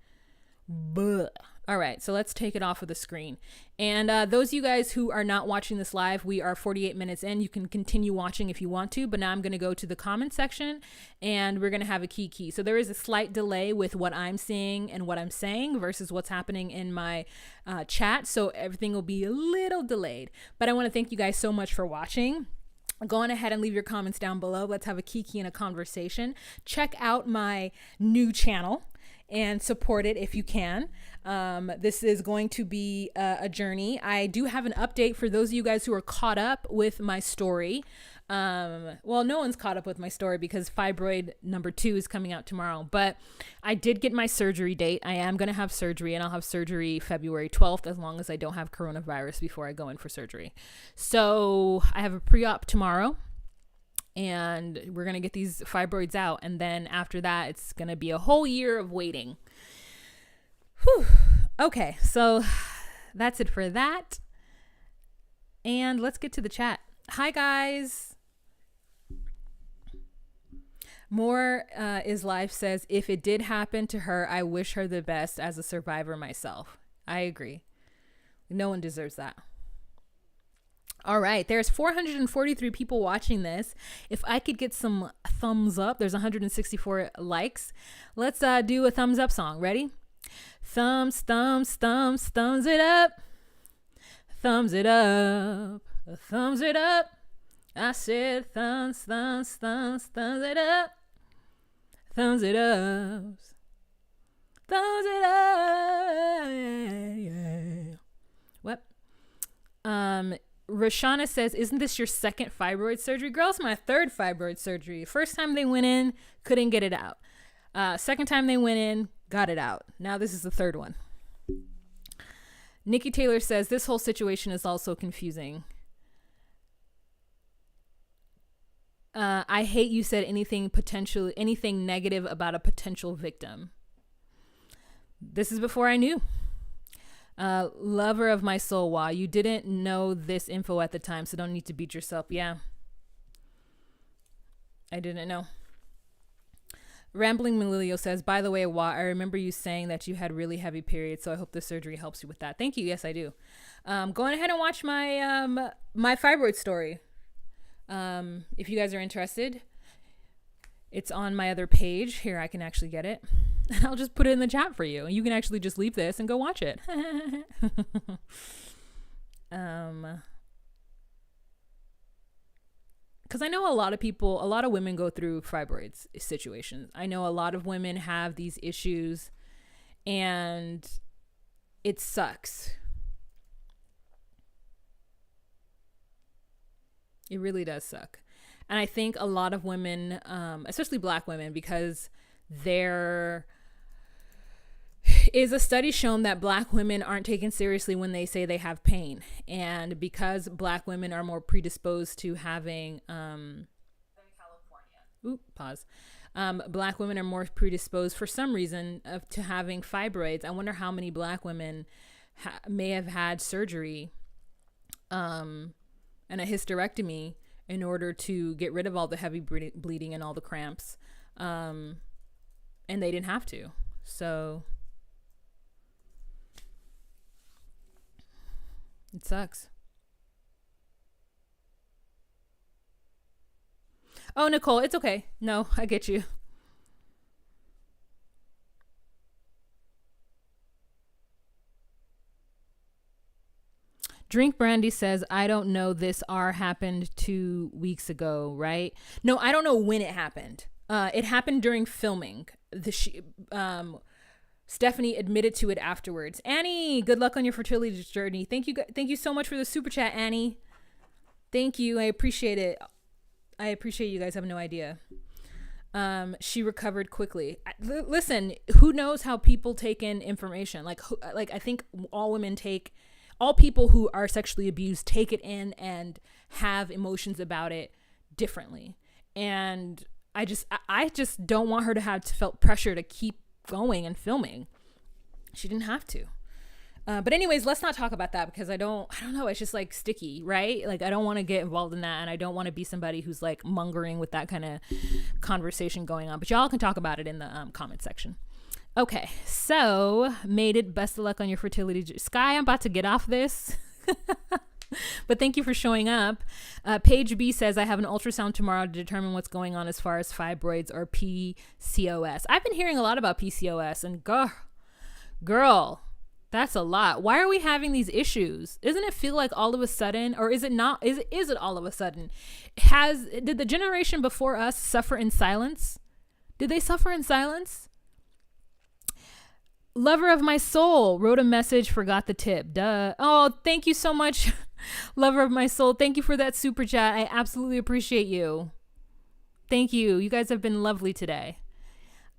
Buh. All right, so let's take it off of the screen. And those of you guys who are not watching this live, we are 48 minutes in. You can continue watching if you want to, but now I'm going to go to the comment section and we're going to have a key. So there is a slight delay with what I'm seeing and what I'm saying versus what's happening in my chat. So everything will be a little delayed. But I want to thank you guys so much for watching. Go on ahead and leave your comments down below. Let's have a kiki and a conversation. Check out my new channel and support it if you can. This is going to be a journey. I do have an update for those of you guys who are caught up with my story. Well, no one's caught up with my story because fibroid number 2 is coming out tomorrow, but I did get my surgery date. I am going to have surgery, and I'll have surgery February 12th, as long as I don't have coronavirus before I go in for surgery. So I have a pre-op tomorrow, and we're going to get these fibroids out. And then after that, it's going to be a whole year of waiting. Whew. Okay. So that's it for that. And let's get to the chat. Hi guys. More is live says, if it did happen to her, I wish her the best as a survivor myself. I agree. No one deserves that. All right, there's 443 people watching this. If I could get some thumbs up, there's 164 likes. Let's do a thumbs up song. Ready? Thumbs, thumbs, thumbs, thumbs it up. Thumbs it up. Thumbs it up. I said thumbs, thumbs, thumbs, thumbs it up. Thumbs it up. Thumbs it up. Yeah. What? Rashana says, isn't this your second fibroid surgery? Girl, it's my third fibroid surgery. First time they went in, couldn't get it out. Second time they went in, got it out. Now this is the third one. Nikki Taylor says, this whole situation is also confusing. I hate you said anything negative about a potential victim. This is before I knew. Lover of my soul, Wah, you didn't know this info at the time, so don't need to beat yourself. Yeah, I didn't know. Rambling Melilio says, by the way, Wah, I remember you saying that you had really heavy periods, so I hope the surgery helps you with that. Thank you. Yes, I do. Go ahead and watch my my fibroid story. If you guys are interested, it's on my other page. Here, I can actually get it. I'll just put it in the chat for you. You can actually just leave this and go watch it. Because I know a lot of women go through fibroids situations. I know a lot of women have these issues and it sucks. It really does suck. And I think a lot of women, especially Black women, because there is a study shown that Black women aren't taken seriously when they say they have pain. And because Black women are more predisposed to having, Black women are more predisposed for some reason to having fibroids. I wonder how many Black women may have had surgery and a hysterectomy in order to get rid of all the heavy bleeding and all the cramps. And they didn't have to. So it sucks. Oh, Nicole, it's okay. No, I get you. Drink Brandy says, I don't know, this R happened 2 weeks ago, right? No, I don't know when it happened. It happened during filming. Stephanie admitted to it afterwards. Annie, good luck on your fertility journey. Thank you so much for the super chat, Annie. Thank you. I appreciate it. I appreciate you guys have no idea. She recovered quickly. Listen, who knows how people take in information? Like I think all people who are sexually abused take it in and have emotions about it differently. And I just don't want her to have felt pressure to keep going and filming. She didn't have to. But anyways, let's not talk about that because I don't know. It's just like sticky, right? Like I don't want to get involved in that. And I don't want to be somebody who's like mongering with that kind of conversation going on, but y'all can talk about it in the comment section. Okay. So made it. Best of luck on your fertility. Sky, I'm about to get off this. But thank you for showing up. Paige B says, I have an ultrasound tomorrow to determine what's going on as far as fibroids or PCOS. I've been hearing a lot about PCOS and girl, that's a lot. Why are we having these issues? Doesn't it feel like all of a sudden, or is it not? Is it all of a sudden? Did the generation before us suffer in silence? Did they suffer in silence? Lover of my soul wrote a message, forgot the tip. Duh. Oh, thank you so much. Lover of my soul. Thank you for that super chat. I absolutely appreciate you. Thank you. You guys have been lovely today.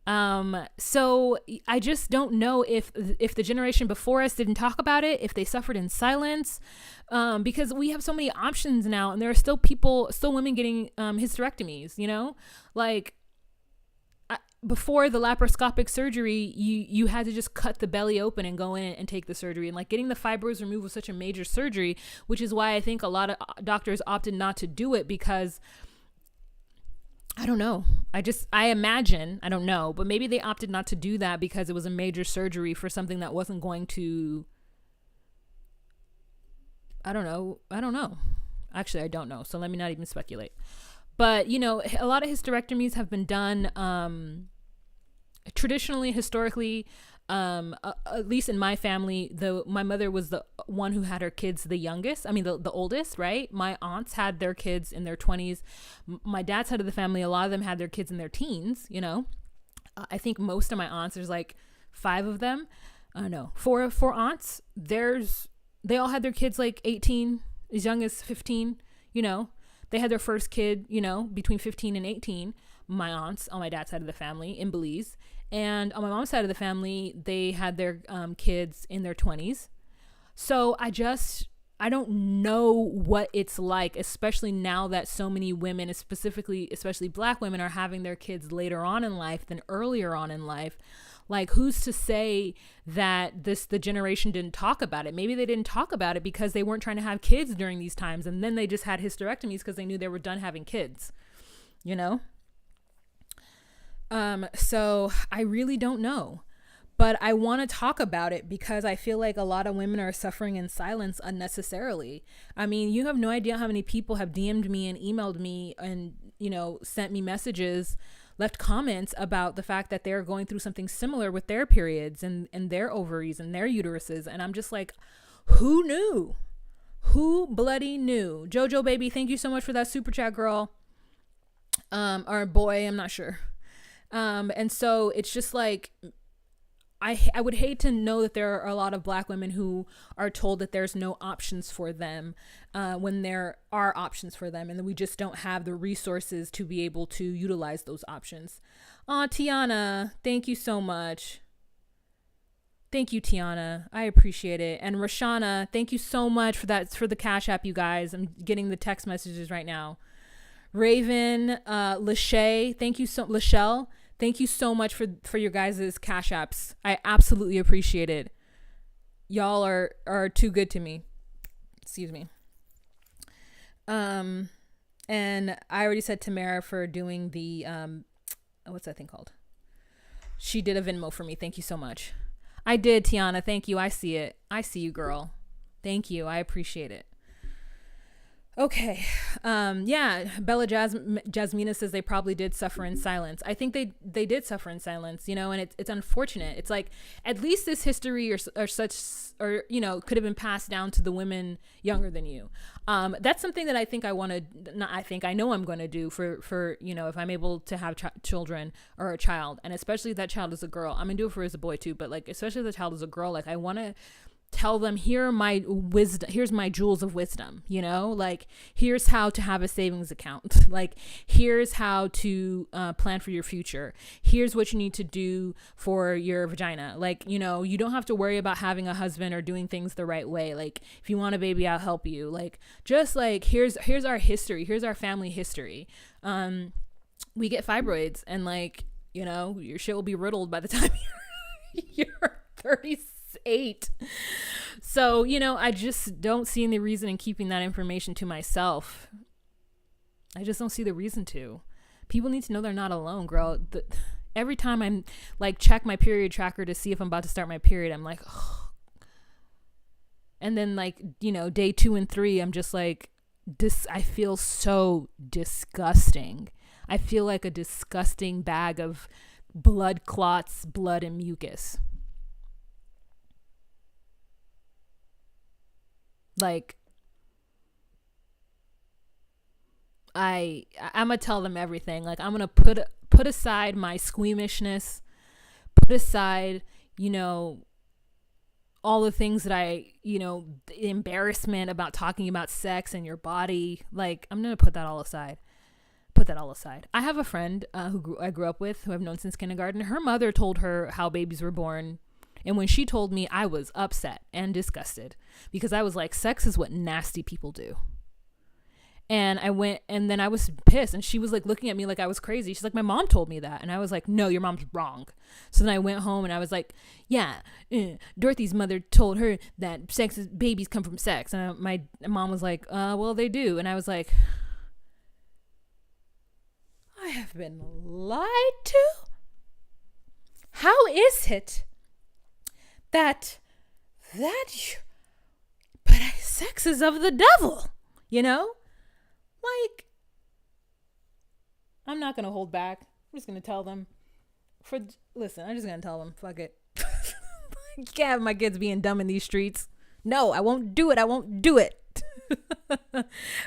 So I just don't know if the generation before us didn't talk about it, if they suffered in silence, because we have so many options now and there are still women getting, hysterectomies, you know, like before the laparoscopic surgery, you had to just cut the belly open and go in and take the surgery, and like getting the fibroids removed was such a major surgery, which is why I think a lot of doctors opted not to do it because I don't know. I imagine, I don't know, but maybe they opted not to do that because it was a major surgery for something that wasn't going to, I don't know. Actually, I don't know. So let me not even speculate. But, you know, a lot of hysterectomies have been done traditionally, historically. At least in my family, my mother was the one who had her kids the youngest. I mean, the oldest, right? My aunts had their kids in their 20s. My dad's side of the family, a lot of them had their kids in their teens, you know. I think most of my aunts, there's like 5 of them. No, four aunts. They all had their kids like 18, as young as 15, you know. They had their first kid, you know, between 15 and 18. My aunts on my dad's side of the family in Belize. And on my mom's side of the family, they had their kids in their 20s. So I don't know what it's like, especially now that so many women, especially Black women, are having their kids later on in life than earlier on in life. Like, who's to say that the generation didn't talk about it? Maybe they didn't talk about it because they weren't trying to have kids during these times, and then they just had hysterectomies because they knew they were done having kids, you know? So I really don't know, but I want to talk about it because I feel like a lot of women are suffering in silence unnecessarily. I mean, you have no idea how many people have DM'd me and emailed me and, you know, sent me messages, left comments about the fact that they're going through something similar with their periods and their ovaries and their uteruses. And I'm just like, who knew? Who bloody knew? Jojo baby, thank you so much for that super chat, girl. Or boy, I'm not sure. And so it's just like, I would hate to know that there are a lot of Black women who are told that there's no options for them, when there are options for them, and that we just don't have the resources to be able to utilize those options. Tiana, thank you so much. Thank you, Tiana. I appreciate it. And Rashana, thank you so much for that, for the Cash App, you guys. I'm getting the text messages right now. Raven, Lachey, Lachelle, thank you so much for your guys' Cash Apps. I absolutely appreciate it. Y'all are too good to me. Excuse me. And I already said Tamara for doing the, what's that thing called? She did a Venmo for me. Thank you so much. I did, Tiana. Thank you. I see it. I see you, girl. Thank you. I appreciate it. Okay. Yeah. Bella Jasmina says they probably did suffer in silence. I think they did suffer in silence, you know, and it's unfortunate. It's like, at least this history or you know, could have been passed down to the women younger than you. That's something that I think I know I'm going to do for, you know, if I'm able to have children or a child, and especially if that child is a girl. I'm gonna do it for as a boy too, but like, especially if the child is a girl, like I want to tell them, here's my jewels of wisdom, you know, like here's how to have a savings account, like here's how to plan for your future, here's what you need to do for your vagina, like, you know, you don't have to worry about having a husband or doing things the right way, like if you want a baby, I'll help you, like just like here's our history, here's our family history. We get fibroids, and like, you know, your shit will be riddled by the time you're 36. So, you know, I just don't see any reason in keeping that information to myself. I just don't see the reason to. People need to know they're not alone, girl. Every time I'm like, check my period tracker to see if I'm about to start my period, I'm like, oh. And then like, you know, day 2 and 3, I'm just like, I feel so disgusting. I feel like a disgusting bag of blood clots, blood and mucus. Like, I'm gonna tell them everything. Like, I'm gonna put aside my squeamishness, put aside, you know, all the things that you know, the embarrassment about talking about sex and your body. Like, I'm gonna put that all aside. I have a friend who I grew up with, who I've known since kindergarten. Her mother told her how babies were born. And when she told me, I was upset and disgusted, because I was like, sex is what nasty people do. And I went, and then I was pissed, and she was like looking at me like I was crazy. She's like, my mom told me that. And I was like, no, your mom's wrong. So then I went home and I was like, yeah, Dorothy's mother told her that babies come from sex. And my mom was like, well, they do. And I was like, I have been lied to? How is it that sex is of the devil, you know? Like, I'm not gonna hold back. I'm just gonna tell them. Listen, I'm just gonna tell them. Fuck it. You can't have my kids being dumb in these streets. No, I won't do it. I won't do it.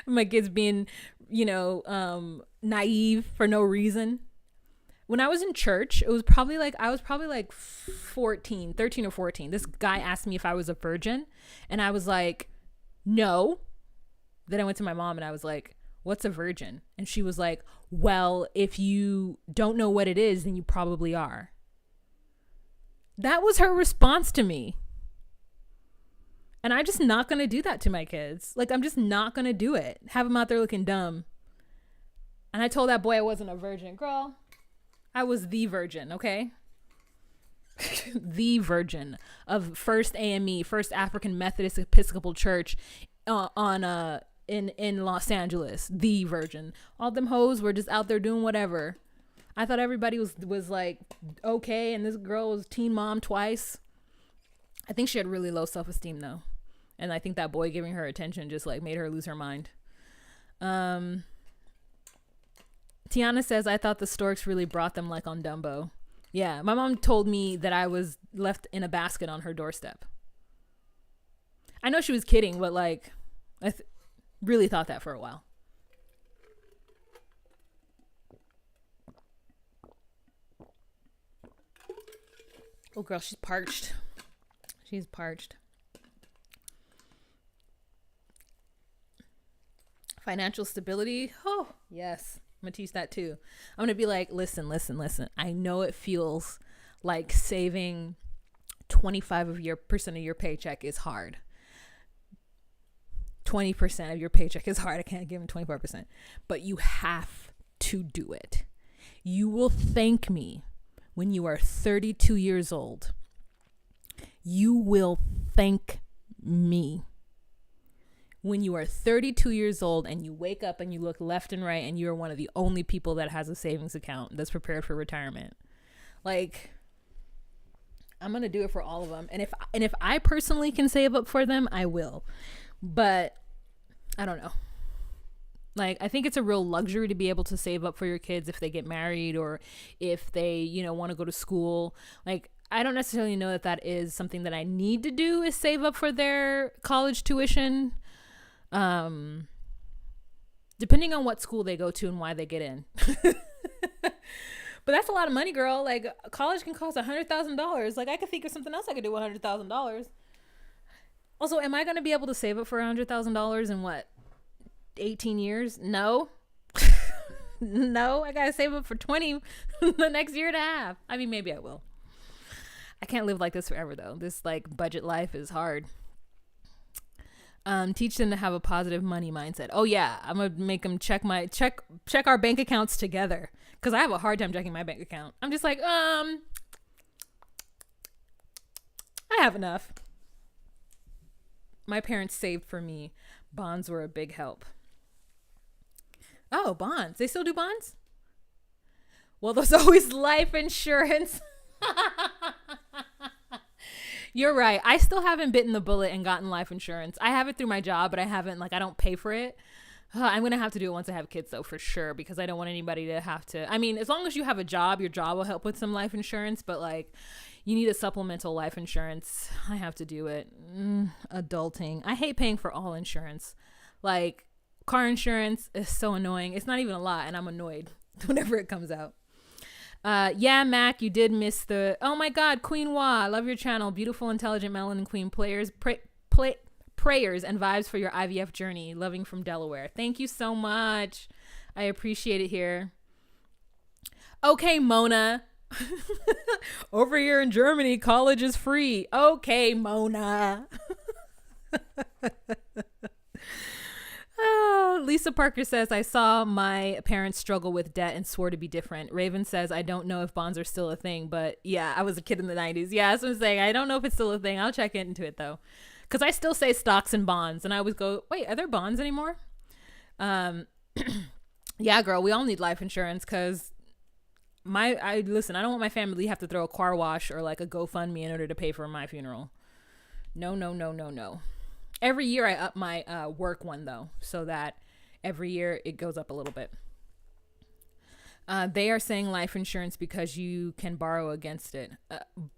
My kids being, naive for no reason. When I was in church, I was probably like 13 or 14. This guy asked me if I was a virgin, and I was like, no. Then I went to my mom and I was like, what's a virgin? And she was like, well, if you don't know what it is, then you probably are. That was her response to me. And I'm just not going to do that to my kids. Like, I'm just not going to do it. Have them out there looking dumb. And I told that boy I wasn't a virgin. Girl, I was the virgin, okay? The virgin of First AME, First African Methodist Episcopal Church in Los Angeles. The virgin. All them hoes were just out there doing whatever. I thought everybody was like okay, and this girl was teen mom twice. I think she had really low self-esteem though, and I think that boy giving her attention just like made her lose her mind. Tiana says, I thought the storks really brought them like on Dumbo. Yeah, my mom told me that I was left in a basket on her doorstep. I know she was kidding, but like I really thought that for a while. Oh, girl, she's parched. She's parched. Financial stability. Oh, yes. I'm going to teach that too. I'm going to be like, listen. I know it feels like saving 25% of your paycheck is hard. 20% of your paycheck is hard. I can't give him 25%. But you have to do it. You will thank me when you are 32 years old. You will thank me when you are 32 years old and you wake up and you look left and right and you're one of the only people that has a savings account that's prepared for retirement. Like, I'm going to do it for all of them. And if I personally can save up for them, I will. But I don't know. Like, I think it's a real luxury to be able to save up for your kids if they get married or if they, want to go to school. Like, I don't necessarily know that is something that I need to do, is save up for their college tuition. Depending on what school they go to and why they get in. But that's a lot of money, girl. Like, college can cost $100,000. Like, I could think of something else I could do with $100,000. Also, am I going to be able to save up for $100,000 in what, 18 years? No. No, I got to save up for 20 the next year and a half. I mean, maybe I will. I can't live like this forever, though. This, like, budget life is hard. Teach them to have a positive money mindset. Oh, yeah. I'm going to make them check our bank accounts together. Because I have a hard time checking my bank account. I'm just like, I have enough. My parents saved for me. Bonds were a big help. Oh, bonds. They still do bonds? Well, there's always life insurance. You're right. I still haven't bitten the bullet and gotten life insurance. I have it through my job, but I haven't, I don't pay for it. I'm going to have to do it once I have kids, though, for sure, because I don't want anybody to have to. I mean, as long as you have a job, your job will help with some life insurance, but you need a supplemental life insurance. I have to do it. Adulting. I hate paying for all insurance. Like, car insurance is so annoying. It's not even a lot, and I'm annoyed whenever it comes out. Yeah, Mac, you did miss the... Oh, my God, Queen Wah. I love your channel. Beautiful, intelligent Melanin Queen players. Prayers and vibes for your IVF journey. Loving from Delaware. Thank you so much. I appreciate it here. Okay, Mona. Over here in Germany, college is free. Okay, Mona. Lisa Parker says, I saw my parents struggle with debt and swore to be different. Raven says, I don't know if bonds are still a thing, but yeah, I was a kid in the 90s. Yeah, that's what I'm saying. I don't know if it's still a thing. I'll check into it though. Because I still say stocks and bonds. And I always go, wait, are there bonds anymore? Yeah, girl, we all need life insurance because listen, I don't want my family to have to throw a car wash or a GoFundMe in order to pay for my funeral. No. Every year I up my work one though, so that every year it goes up a little bit. They are saying life insurance because you can borrow against it.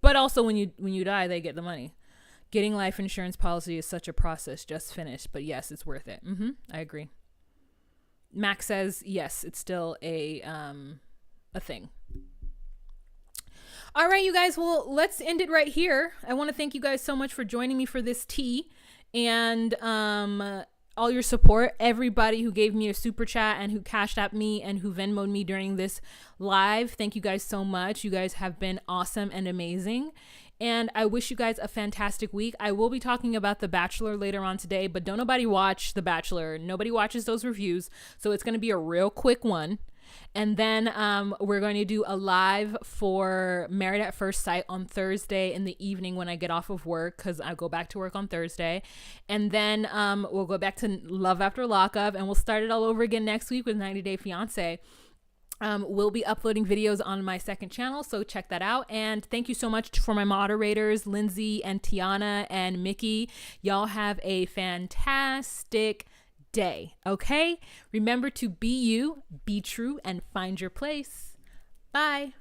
But also when you die, they get the money. Getting life insurance policy is such a process. Just finished. But yes, it's worth it. I agree. Max says, yes, it's still a thing. All right, you guys. Well, let's end it right here. I want to thank you guys so much for joining me for this tea and all your support. Everybody who gave me a super chat and who cashed at me and who Venmoed me during this live. Thank you guys so much. You guys have been awesome and amazing. And I wish you guys a fantastic week. I will be talking about The Bachelor later on today, but don't nobody watch The Bachelor. Nobody watches those reviews. So it's going to be a real quick one. And then we're going to do a live for Married at First Sight on Thursday in the evening when I get off of work, because I go back to work on Thursday. And then we'll go back to Love After Lockup, and we'll start it all over again next week with 90 Day Fiancé. We'll be uploading videos on my second channel, so check that out. And thank you so much for my moderators, Lindsay and Tiana and Mickey. Y'all have a fantastic day, okay? Remember to be you, be true, and find your place. Bye.